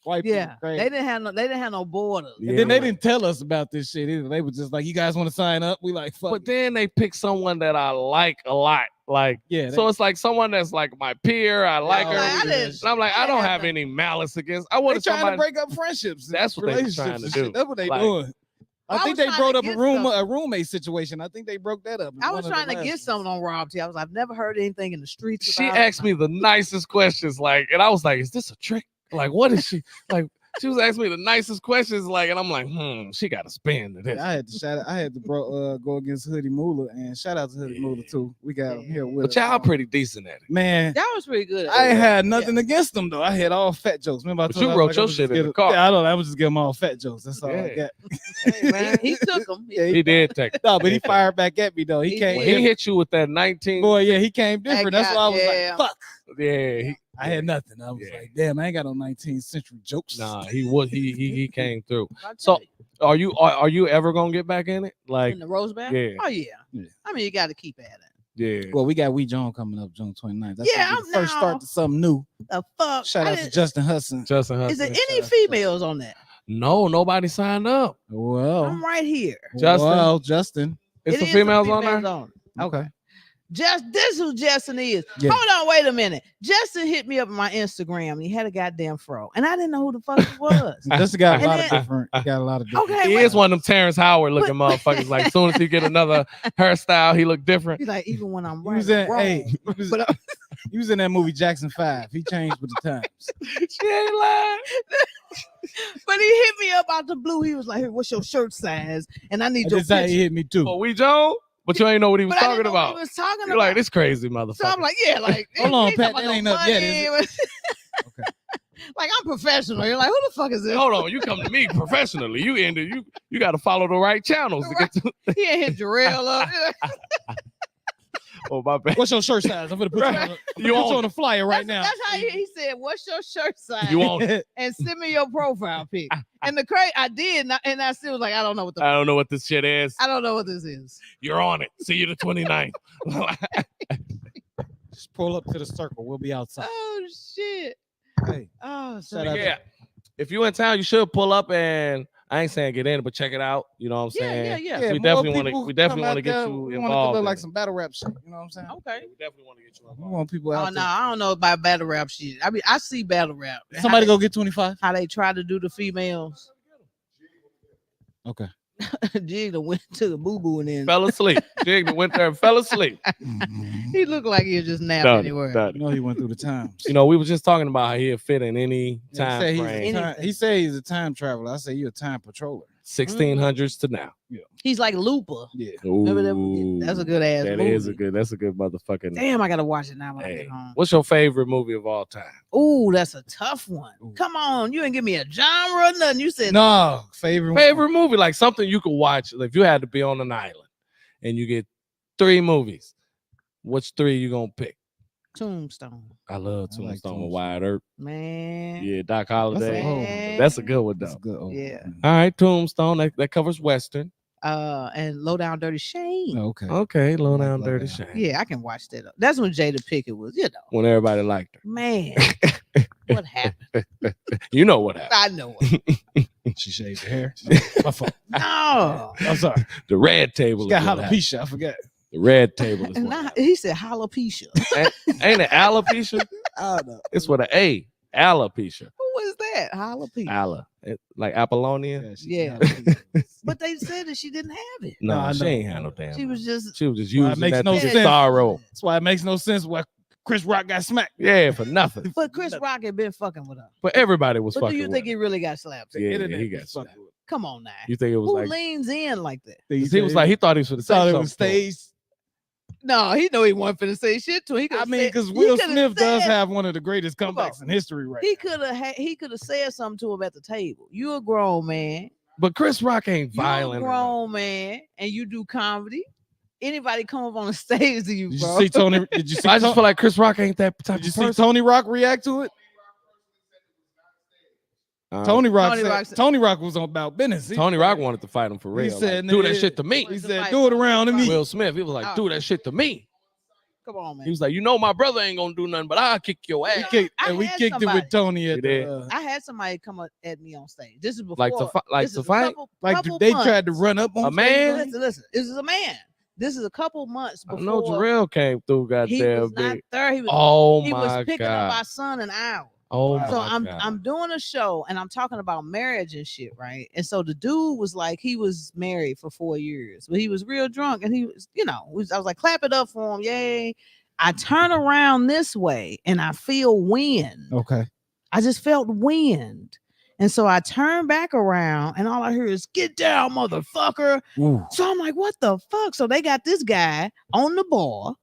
White people, Yeah, crazy. they didn't have no borders. Yeah. And then they didn't tell us about this shit either. They were just like, "You guys want to sign up?" We like, "Fuck." But it. then they pick someone that I like a lot. Like Yeah. so it's like someone that's like my peer. I like Oh, her. I yeah. didn't- And I'm like, I don't have that. any malice against. I They wanted trying somebody. to break up friendships. and That's what they relationships trying to and do. shit. That's what they Like- doing. I I think was they trying brought to up get a roommate situation. I think they broke that up. I One was of the trying to last get ones. something on Rob T. I've never heard anything in the streets. She about it. asked me the nicest questions, like, and I was like, "Is this a trick? Like, what is she like?" She was asking me the nicest questions, like, and I'm like, she got to spin to this. I had to shout out. I had to go against Hoodie Moolah, and shout out to Hoodie Moolah too. We got him here with But us. y'all pretty decent at it. Man. That was pretty good. I ain't had nothing against them though. I had all fat jokes. Remember, I But told you I was wrote like, your I was shit just in the getting- car. Yeah, I don't. I was just giving them all fat jokes. That's all I Yeah. got. Hey, man, he took them. Yeah, He did take it. No, but he fired back at me though. He He came. did. He different. hit you with that 19. Boy, yeah, he came different. That's why I was yeah. like, fuck. Yeah, I had nothing. I was Yeah. like, damn, I ain't got no 19th century jokes. nah, he came through. I'll So tell you. are you ever gonna get back in it? Like, In the Rose Battle? yeah. Oh yeah. Yeah. I mean, you got to keep at it. yeah. Well, we got We John coming up June 29th. That's Yeah, gonna be the I'm first now- start to something new. The fuck. Shout I out to didn't- Justin Hudson. Justin Is Hudson. there any females on that? No, nobody signed up. Well, I'm right here. Justin? Well, Justin. It's It the is females on there. on it. Okay. Just this who Justin is. Yeah. Hold on, wait a minute. Justin hit me up on my Instagram and he had a goddamn fro, and I didn't know who the fuck he was. Justin got a And lot then- of different. Got a lot of different. Okay, He wait. is one of them Terrence Howard looking motherfuckers. Like, as soon as he get another hairstyle, he look different. He's like, even when I'm He right, was in. wrong. Hey, he was, But He was in that movie Jackson 5. He changed with the times. She ain't lying. But he hit me up out the blue. He was like, "Hey, what's your shirt size? And I need your That's how picture." he hit me too. Oh, we Joe? But you ain't know what he was But I talking didn't know what about. he was talking You're about. like, this crazy motherfucker. So I'm like, yeah, like, Hold on, he Pat, talking that ain't about up yet, money. is Okay. Like, I'm professional. You're like, who the fuck is this? Hold on, you come to me professionally. You got to follow the right channels to get to. He ain't hit Jarrell up. Oh, my bad. What's your shirt size? I'm gonna put you on the flyer right now. That's how he said, "What's your shirt size?" You on it? And send me your profile pic. And the crazy, I did, and I still was like, I don't know what I don't know what this shit is. I don't know what this is. You're on it. See you the 29th. Just pull up to the circle. We'll be outside. Oh shit. Hey, Oh, shout out Yeah. If you in town, you should pull up and I ain't saying get in, but check it out. You know what I'm saying? yeah. yeah, We more definitely people we definitely come want to out get there. you We involved. want to look in like it. some battle rap shit. You know what I'm saying? Okay. We definitely want to get you We involved. want people Oh out no, there. I don't know about battle rap shit. I mean, I see battle rap. Somebody go get 25. How they try to do the females. Okay. Jig done went to the boo boo and then Fell asleep. Jig went there and fell asleep. he looked like he was just napping Done it, anywhere. done You know he went through the times. You know, we was just talking about how he'd fit in any Yeah, time he, frame. he said he's a time traveler. I say you're a time patroller. 1600s to now. He's like Looper. Yeah. Remember that? Ooh, That's a good ass that movie. is a good. That's a good motherfucking. Damn, I gotta watch it now when I Hey, get home. what's your favorite movie of all time? Ooh, that's a tough one. Ooh. Come on, you ain't give me a genre or nothing. You said No, favorite Movie, like something you could watch if you had to be on an island and you get 3 movies. Which 3 you gonna pick? Tombstone. I love I like Tombstone with Tombstone. Wyatt Earp. Man. Yeah, Doc That's a Holliday. Man. That's a good one That's though. good. Oh, Yeah. All right, Tombstone. That covers Western. And Low Down Dirty Shame. Okay. Okay, Low like Down Low Dirty Down. Shame. Yeah, I can watch that. That's when Jada Pinkett was, When everybody liked her. man. What happened? You know what happened. I know it. She shaved her hair. My fault. No. I'm sorry. The red table. She got is what happened. alopecia. I forgot. The red table is And what now, happened. he said alopecia. Ain't it alopecia? I don't know. It's with an A. Alopecia. Who is that? Alopecia. Ala. Like Apollonia. Yeah. got alopecia. But they said that she didn't have it. No, No, I she know. ain't had no damn. She was just She was just Well, it using makes that no to get sense. sorrow. That's why it makes no sense why Chris Rock got smacked. Yeah, for nothing. but Chris Rock had been fucking with her. But everybody was But fucking do you with think her. he really got slapped? The Yeah, internet he got was fucking slapped. with Come on now. You think it was Who like leans in like that? it. he was like he thought he was for the thought it was staged. No, he know he wasn't finna say shit to him. He I could've mean, said- because he Will could've Smith does said- have one of the greatest Come on. comebacks in history right He could have said something to him at the table. You a grown man. But Chris Rock ain't You a violent. enough. grown man, and you do comedy. Anybody come up on the stage to you, Did you bro? see Tony? Did you see? I just feel like Chris Rock ain't that type Did you of see person. Tony Rock react to it? Tony Rock Tony said, Rock said- Tony Rock was on about business. Tony Rock wanted to fight him for real. He said, Like, do that "Nigga, shit to me. He to said, fight "Do it for around to Chris me." Will Smith, he was like, do that shit to me. Come on, man. He was like, you know, my brother ain't gonna do nothing, but I'll kick your We ass. kicked, I and we had kicked it somebody. with Tony You at did? the. I had somebody come up at me on stage. This is before. Like to this is a fight? couple They months. tried to run up on A man? Listen. This is a man. This is a couple months I before. know Jarrell came through, he goddamn was not big. there. He was. Oh he was my picking up god. our son and ours. Oh So So my I'm god. I'm doing a show and I'm talking about marriage and shit, right? And so the dude was like, he was married for 4 years, but he was real drunk and he was, I was like, clap it up for him, yay! I turn around this way and I feel wind. Okay. I just felt wind, and so I turn back around and all I hear is "Get down, motherfucker!" Ooh. So I'm like, what the fuck? So they got this guy on the bar,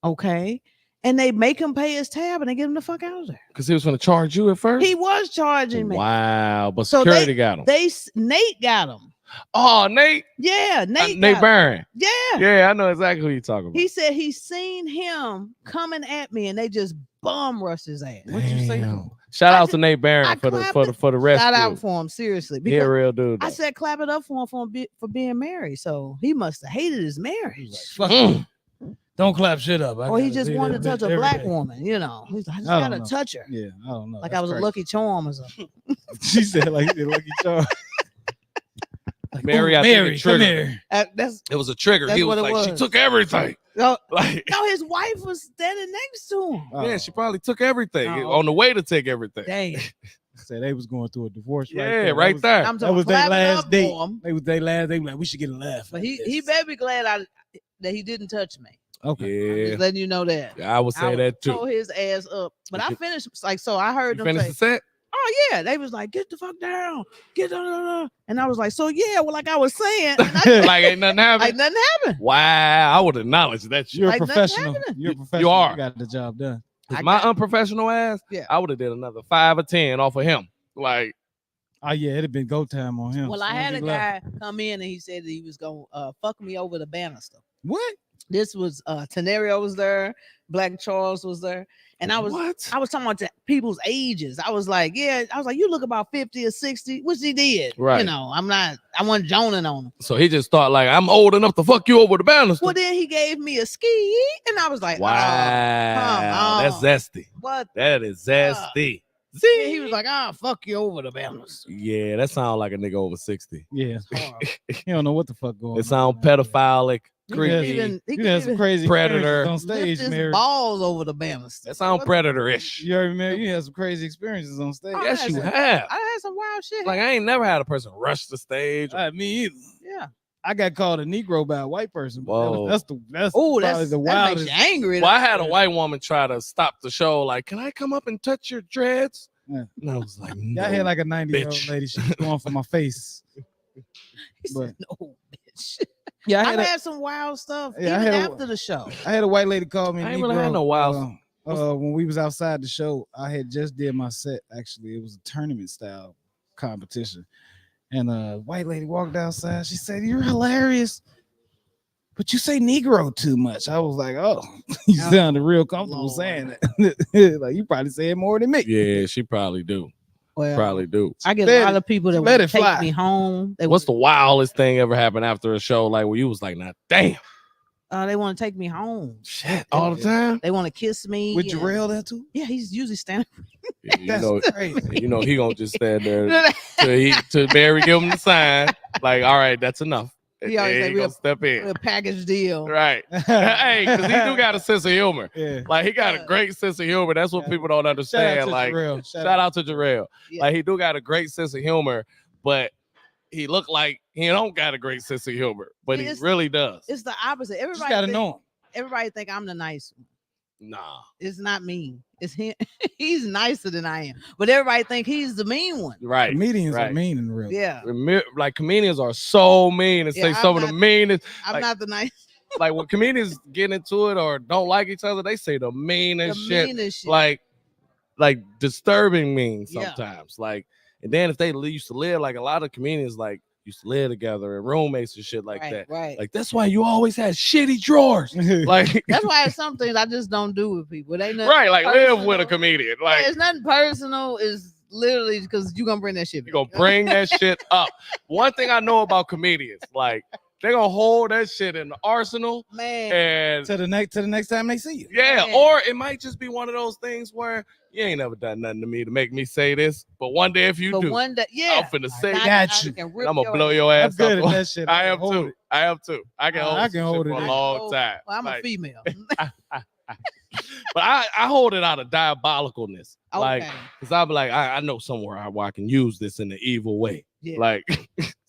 okay, and they make him pay his tab and they get him the fuck out of there. Because he was gonna charge you at first. He was charging me. Wow, but So security got him. Nate got him. Oh, Nate. Yeah, Nate. Nate got him. Barron. Yeah. Yeah, I know exactly who you're talking about. He said he seen him coming at me and they just bum rushed his ass. What'd you say? Damn. Shout I out just- to Nate I Barron for the clapped for the rescue. Shout out for him, seriously. He a Because real dude. I though. said clap it up for him for being married. So he must have hated his marriage. Fuck Mm. Don't clap shit up. I Or he gotta just see wanted to that touch bitch a every black day. woman, He's like, I just I don't gotta know. touch her. Yeah, I don't know. Like That's I was a crazy. lucky charm or something. She said like the lucky charm. Like, Mary, "Ooh, I think it Mary, come triggered. here. That's It was a trigger. That's He was what it like, she was. took everything. no, Like, no, his wife was standing next to him. Oh, yeah, she probably took everything Oh, on the way to take everything. Dang. said they was going through a divorce. Yeah, right there. right that there. I'm That talking was clap their it last up date. for him. They was their last. They were like, we should get a laugh. But out he of he this. better be glad that he didn't touch me. Okay. I'm Yeah, just letting you know that. yeah, I would say that too. Tore his ass up. But I finished like so. I heard You them finished say, the set? "Oh yeah," they was like, "Get the fuck down, get down," and I was like, "So yeah, well, like I was saying, and I, Like ain't nothing happened. like nothing happened." Wow, I would acknowledge that shit. You're Like a nothing professional. happening. You're a You professional. are. You got the job done. Cause I my got- unprofessional ass, Yeah. I would have did another 5 or 10 off of him. Like, Oh yeah, it'd have been go time on him. Well, As I soon as had he a left. guy come in and he said that he was gonna fuck me over the banister. What? This was Tenario was there, Black Charles was there, and I was talking about the people's ages. I was like, you look about 50 or 60, which he did. Right. You know, I wasn't joning on him. so he just thought like, I'm old enough to fuck you over the banister. Well, then he gave me a ski, and I was like, Wow, that's on. zesty. What? That is zesty. And he was like, fuck you over the banister. Yeah, that sounds like a nigga over 60. Yeah. Horrible. You don't know what the fuck going on. It sounds man. pedophilic, He creepy. You had some crazy Predator. experiences on lift stage, his Mary. balls over the banister. That sounds predator-ish. You already remember you had some crazy experiences on stage. Oh, Yes, you that's- have. I had some wild shit. Like, I ain't never had a person rush the stage. Me either. yeah. I got called a Negro by a white person. but Whoa. That's Oh, probably the that makes wildest. you angry. Well, I had a white woman try to stop the show. Like, can I come up and touch your dreads? Yeah. And I was like, no. I had like a 90-year-old bitch. lady. She was going for my face. He said, no, bitch. Yeah, I had some wild stuff Yeah, I even had a- after the show. I had a white lady call me. I ain't Negro, really had no wild. when we was outside the show, I had just did my set. Actually, it was a tournament style competition, and a white lady walked outside. She said, "You're hilarious, but you say Negro too much." I was like, "Oh, you sounded real comfortable Lord. saying that. Like you probably say it more than me." Yeah, she probably do. Well, Probably do. I get Let a lot it- of people that let want it to take fly. me home. What's the wildest thing ever happened after a show? Like, where you was like, nah, damn. They want to take me home. Shit, all the time? They want to kiss me. With and- Jarrell there too? Yeah, he's usually standing. Yeah, you That's know, crazy. you know, he gonna just stand there till Barry give him the sign. Like, all right, that's enough. He always And say he we gonna step a in. package deal. Right. Hey, because he do got a sense of humor. Yeah. Like, he got a great sense of humor. That's what Yeah. people don't Shout out understand. to Like, Jarrell. shout out to Jarrell. Yeah. Like, he do got a great sense of humor, but he look like he don't got a great sense of humor, but he It's- really does. It's the opposite. Just Everybody gotta think, know him. everybody think I'm the nice one. Nah. It's not me. It's him. He's nicer than I am, but everybody think he's the mean one. Right. Comedians right. are mean in real. Yeah, Like, comedians are so mean and Yeah, say I'm some of the not- meanest. I'm Like- not the nice. Like, when comedians get into it or don't like each other, they say the The meanest shit. meanest shit. Like disturbing mean Yeah. sometimes. Like, and then if they used to live, like a lot of comedians like used to live together and roommates and shit like right, that. right. Like, that's why you always had shitty drawers. Like, That's why some things I just don't do with people. It ain't nothing right, like live with a personal. comedian. Like, It's nothing personal. It's literally because you gonna bring that shit. you gonna bring that shit up. One thing I know about comedians, like, they gonna hold that shit in the arsenal man. and to the next time they see you. yeah, Man. or it might just be one of those things where you ain't never done nothing to me to make me say this, but one day if you But do, one day, yeah, I'm finna say I it. got you. can rip I'm gonna your blow ass. your I'm ass good up. at that shit. I am hold too. it. I am too. I can hold I some can shit hold it for a in. long time. Well, I'm Like, a female. but I hold it out of diabolicalness. Like, Okay. because I'll be like, I know somewhere where I can use this in an evil way. Yeah. Like,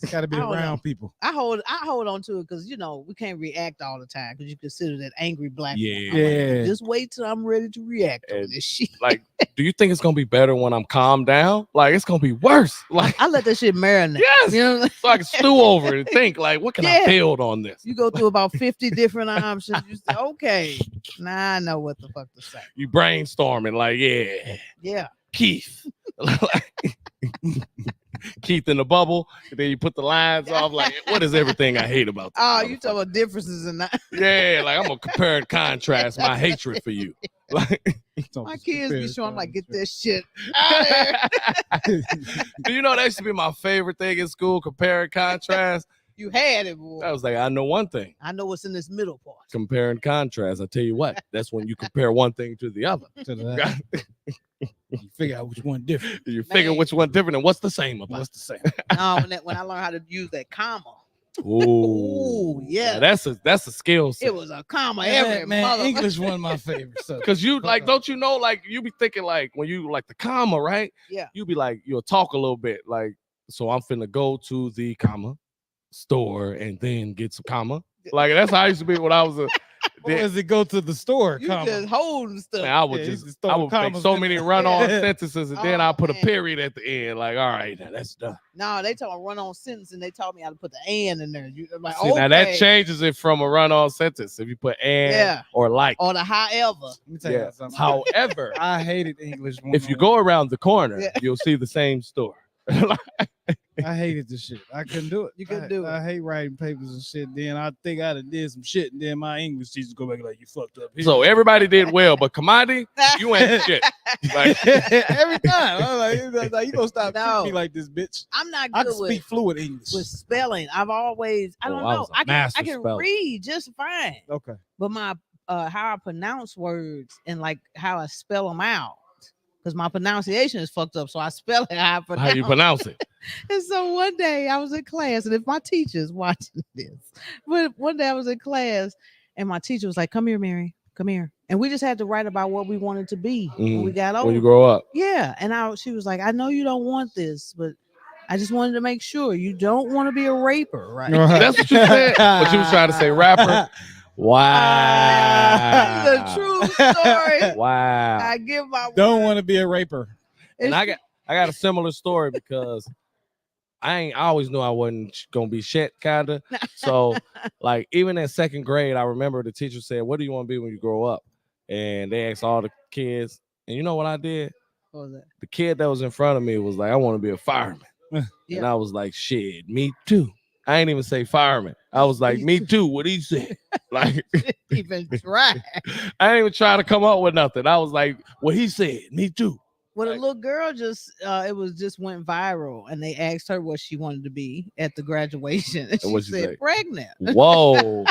It's got to be I don't around know. people. I hold on to it because we can't react all the time because you consider that angry black woman. Yeah. I'm like, Yeah. just wait till I'm ready to react on And- this shit. like, do you think it's gonna be better when I'm calmed down? Like, it's gonna be worse. Like, I let that shit marinate. yes. You know, So I can stew over it and think, like, what can I Yeah. build on this? you go through about 50 different options. You say, okay, now I know what the fuck to say. You brainstorming, like, yeah, Yeah. Keith. Like, Keith in the bubble, and then you put the lines off, like, what is everything I hate about this Oh, you motherfucker? talk about differences in that. Yeah, like, I'm gonna compare and contrast my hatred for you. Like, My kids be showing like, get that shit out of here. do you know that used to be my favorite thing in school? Compare and contrast. You had it, boy. I was like, I know one thing. I know what's in this middle part. Compare and contrast. I tell you what, that's when you compare one thing to the other. To the- you figure out which one different. You figure Man. which one different and what's the same about. What's the same? No, when I learned how to use that comma. Ooh, Ooh, yeah. That's a skill set. It was a comma every man, mother. English one of my favorites. So. Cause you like, don't you know, like you be thinking like when you like the comma, right? Yeah. You be like, you'll talk a little bit, like, so I'm finna go to the comma store and then get some comma. Like that's how I used to be when I was a Or does it go to the store? You just holding stuff. Man, I would make so many run-on sentences, and then I put a period at the end. Like, all right, now that's done. No, they taught me run-on sentence, and they taught me how to put the "and" in there. Like, See, now that changes it from a run-on sentence. If you put "and" or "like" or the "however." Let me tell you something. However, I hated English. If you go around the corner, you'll see the same store. I hated this shit. I couldn't do it. You couldn't do it. I hate writing papers and shit. Then I think I did some shit, and then my English teachers go back like, "You fucked up." Here. So everybody did well, but Kamadi, you ain't shit. Like, every time, I'm like, you gonna stop treating me like this, bitch? I'm not I good can speak fluent English with spelling. I've always, I don't know. I can read just fine. Okay, but my how I pronounce words and like how I spell them out. Because my pronunciation is fucked up, so I spell it how you pronounce it. And so one day I was in class, and if my teacher's watching this, but one day I was in class, and my teacher was like, "Come here, Mary, come here," and we just had to write about what we wanted to be when we got older. When you grow up, yeah. And she was like, "I know you don't want this, but I just wanted to make sure you don't want to be a raper, right?" That's what you said. But you was trying to say rapper. Wow, that's a true story. Wow, I give my don't want to be a raper. And I got a similar story because I always knew I wasn't gonna be shit, kinda. So like even in second grade, I remember the teacher said, "What do you want to be when you grow up?" And they asked all the kids, and you know what I did? What was that? The kid that was in front of me was like, "I want to be a fireman," and I was like, "Shit, me too." I ain't even say fireman. I was like, "Me too." What he said, like, even try. I didn't even try to come up with nothing. I was like, "What he said, me too." Well, a little girl just went viral, and they asked her what she wanted to be at the graduation, and she said pregnant. Whoa.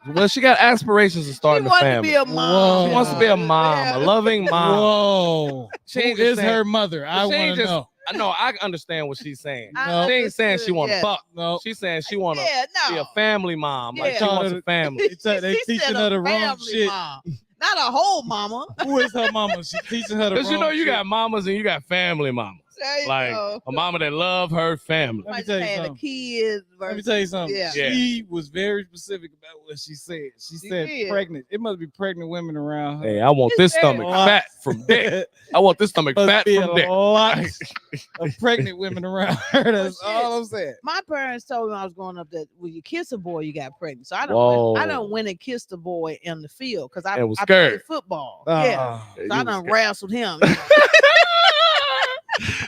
Well, she got aspirations of starting a family. She wants to be a mom. She wants to be a mom, a loving mom. Whoa. Who is her mother? I want to know. No, I understand what she's saying. No. She ain't saying she want to fuck. No. She's saying she want to be a family mom. Like she wants a family. They teaching her the wrong shit. Mom. Not a whole mama. Who is her mama? She's teaching her the wrong shit. Because you got mamas and you got family mamas. Like a mama that love her family. Let me tell you something. Let me tell you something. Yeah. She was very specific about what she said. She said pregnant. It must be pregnant women around her. Hey, I want this stomach fat from dick. I want this stomach fat from dick. A lot of pregnant women around her. That's all I'm saying. My parents told me when I was growing up that when you kiss a boy, you got pregnant. So I don't went and kissed a boy in the field because I played football. Yeah. So I done wrestled him.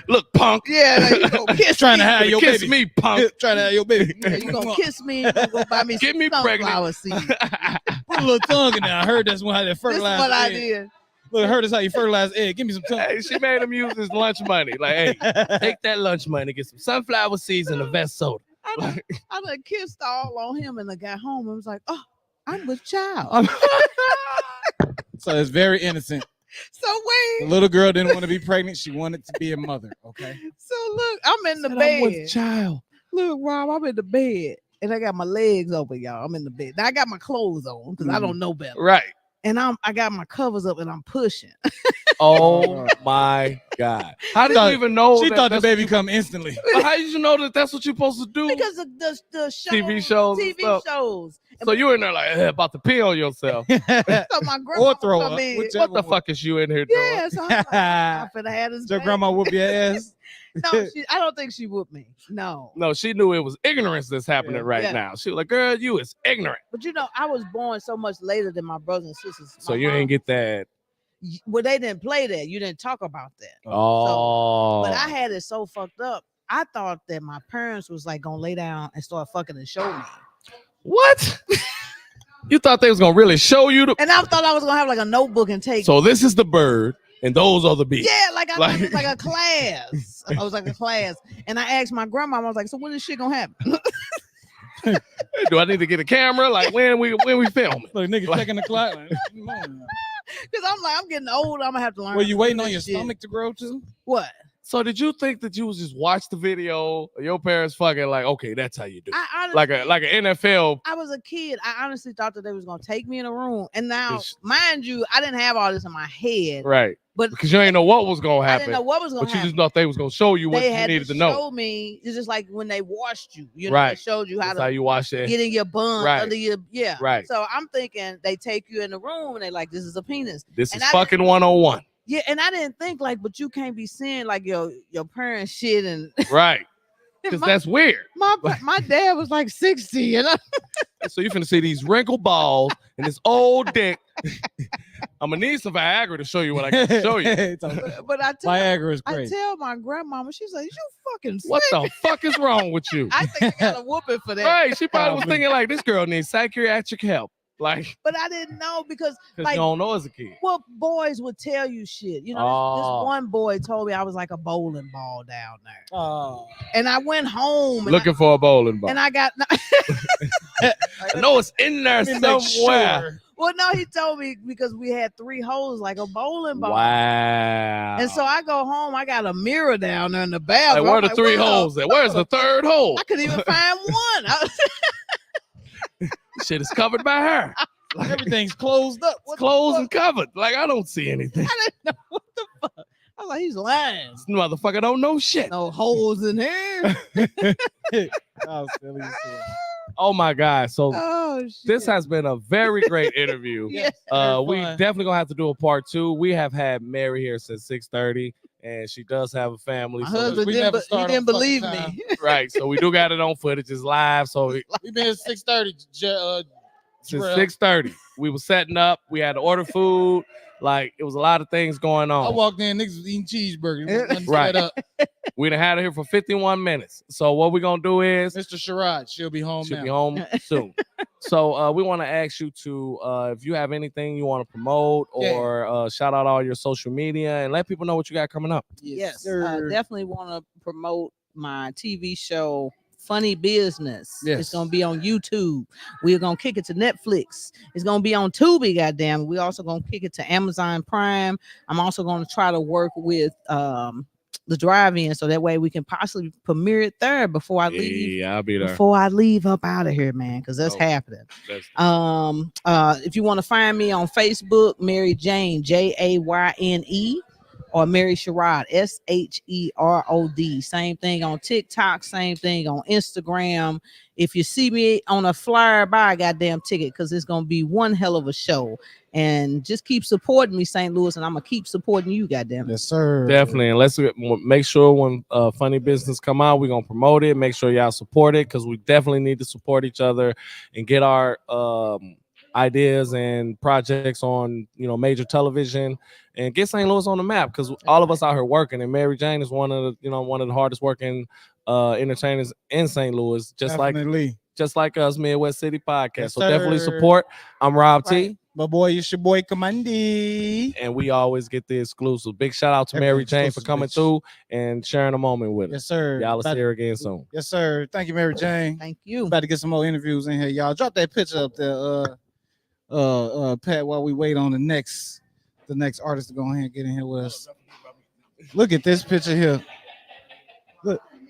Look, punk. Yeah, like, you gonna kiss trying to have your kiss baby. Me, punk. Trying to have your baby. Yeah, you gonna kiss me? You gonna buy me get me pregnant. Seed. Put a little tongue in there. I heard that's how they fertilize. This is what I did. Look, I heard that's how you fertilize egg. Give me some tongue. Hey, she made him use his lunch money. Like, hey, take that lunch money, get some sunflower seeds and a vest soda. I done kissed all on him, and I got home and was like, "Oh, I'm with child." So it's very innocent. So wait, the little girl didn't want to be pregnant. She wanted to be a mother. Okay. So look, I'm in the bed. I'm with child. Look, Rob, I'm in the bed, and I got my legs open, y'all. I'm in the bed. Now I got my clothes on because I don't know better. Right. And I got my covers up, and I'm pushing. Oh my God! How did you even know? She thought the baby come instantly. But how did you know that that's what you're supposed to do? Because of the shows, TV shows. So you in there like about to pee on yourself. So my grandma or throw up. What the fuck is you in here doing? Yeah, so I'm finna have this. Your grandma whoop your ass? No, I don't think she whooped me. No, she knew it was ignorance that's happening right now. She was like, "Girl, you is ignorant." But you know, I was born so much later than my brothers and sisters. So you didn't get that. Well, they didn't play that. You didn't talk about that. Oh. So, but I had it so fucked up. I thought that my parents was like gonna lay down and start fucking and show me. What? You thought they was gonna really show you and I thought I was gonna have like a notebook and take. So this is the bird and those are the bees. Yeah, like I was like a class. I was like a class. And I asked my grandma, I was like, so when is shit gonna happen? Do I need to get a camera? Like when we film it? Like nigga checking the clock. Because I'm getting old. I'm gonna have to learn. Were you waiting on your stomach to grow too? What? So did you think that you was just watch the video? Your parents fucking like, okay, that's how you do. Like an NFL. I was a kid. I honestly thought that they was gonna take me in a room. And now, mind you, I didn't have all this in my head. Right. But because you ain't know what was gonna happen. I didn't know what was gonna happen. But you just thought they was gonna show you what they you had needed to know. Show me. It's just like when they washed you. You know, right. They showed you how you wash it. Get in your bun under your Right. So I'm thinking they take you in the room and they like, this is a penis. This is fucking 101. Yeah, and I didn't think like, but you can't be seeing like your parents shit and right. Because that's weird. My dad was like 60, you know. So you finna see these wrinkled balls and this old dick. I'm gonna need some Viagra to show you what I can show you. But I tell Viagra is great. I tell my grandmama, she's like, "You fucking sick. What the fuck is wrong with you?" I think I got a whooping for that. Right? She probably was thinking like, "This girl needs psychiatric help." Like, but I didn't know because like, you don't know as a kid. Well, boys would tell you shit. You know, this one boy told me I was like a bowling ball down there. Oh. And I went home looking for a bowling ball. And I got I know it's in there somewhere. Sure. Well, no, he told me because we had 3 holes like a bowling ball. Wow. And so I go home, I got a mirror down there in the bathroom. Like, where the 3 holes at? Where's the 3rd hole? I couldn't even find one. Shit is covered by her. Like, everything's closed up. It's closed and covered. Like, I don't see anything. I didn't know what the fuck. I was like, he's lying. This motherfucker don't know shit. No holes in here. Oh my God. So this has been a very great interview. Yes, we definitely gonna have to do a part 2. We have had Mary here since 6:30, and she does have a family. My husband didn't believe me. Right. So we do got it on footage. It's live. So we've been at 6:30. Since 6:30. We were setting up. We had to order food. Like, it was a lot of things going on. I walked in, niggas was eating cheeseburgers. Right. We done had it here for 51 minutes. So what we're gonna do is Mr. Sherrod, she'll be home She'll be home soon. So we want to ask you to if you have anything you want to promote or shout out all your social media and let people know what you got coming up. Yes, definitely want to promote my TV show Funny Business. Yes. It's gonna be on YouTube. We're gonna kick it to Netflix. It's gonna be on Tubi, goddamn. We also gonna kick it to Amazon Prime. I'm also gonna try to work with the drive-in so that way we can possibly premiere it there before I leave. Yeah, I'll be there. Before I leave up out of here, man, because that's happening. If you want to find me on Facebook, Mary Jane, Jayne, or Mary Sherrod, Sherrod. Same thing on TikTok, same thing on Instagram. If you see me on a flyer, buy a goddamn ticket because it's gonna be one hell of a show. And just keep supporting me, St. Louis, and I'm gonna keep supporting you, goddamn. Yes, sir. Definitely. And let's make sure when Funny Business come out, we're gonna promote it. Make sure y'all support it because we definitely need to support each other and get our ideas and projects on major television and get St. Louis on the map because all of us out here working, and Mary Jane is one of the hardest working entertainers in St. Louis, just like us, Midwest City Podcast. Yes, so definitely support. I'm Rob T. My boy, it's your boy Commandi. And we always get the exclusive. Big shout out to Mary Jane for coming through and sharing a moment with us. Yes, sir. Y'all will see her again soon. Yes, sir. Thank you, Mary Jane. Thank you. About to get some more interviews in here, y'all. Drop that picture up there, Pat, while we wait on the next artist to go ahead and get in here with us. Look at this picture here.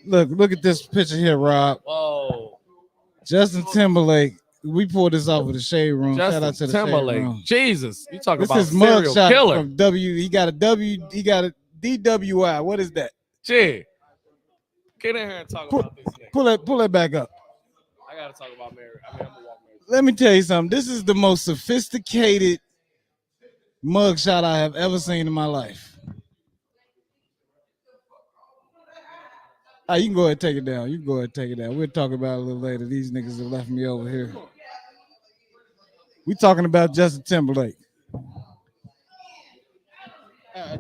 Look at this picture here, Rob. Whoa. Justin Timberlake. We pulled this off of the Shade Room. Justin Shout out to the Timberlake. Shade Room. Jesus, you talking this about is serial mugshot killer? From W. He got a DWI. What is that? Gee, get in here and talk about this nigga. Pull it back up. I gotta talk about Mary. I'm gonna walk Mary. Let me tell you something. This is the most sophisticated mugshot I have ever seen in my life. You can go ahead and take it down. We'll talk about it a little later. These niggas have left me over here. We talking about Justin Timberlake.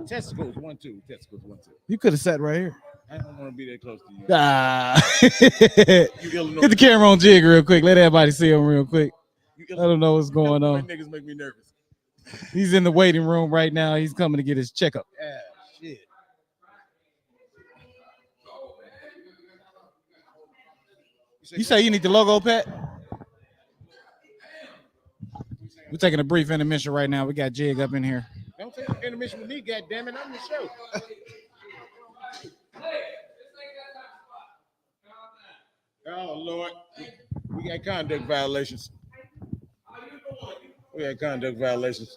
Testicles 1 2. You could have sat right here. I don't want to be that close to you. Get the camera on Jig real quick. Let everybody see him real quick. I don't know what's going on. Niggas make me nervous. He's in the waiting room right now. He's coming to get his checkup. Yeah, shit. You say you need the logo, Pat? We're taking a brief intermission right now. We got Jig up in here. Don't take an intermission with me, goddammit. I'm the show. Oh Lord, we got conduct violations. We got conduct violations.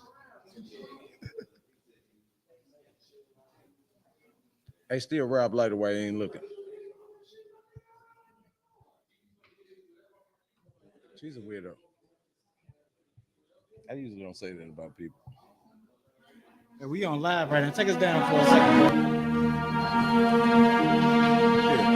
Hey, still Rob Lighter while he ain't looking. She's a weirdo. I usually don't say that about people. Hey, we on live right now. Take us down for a second. Yeah.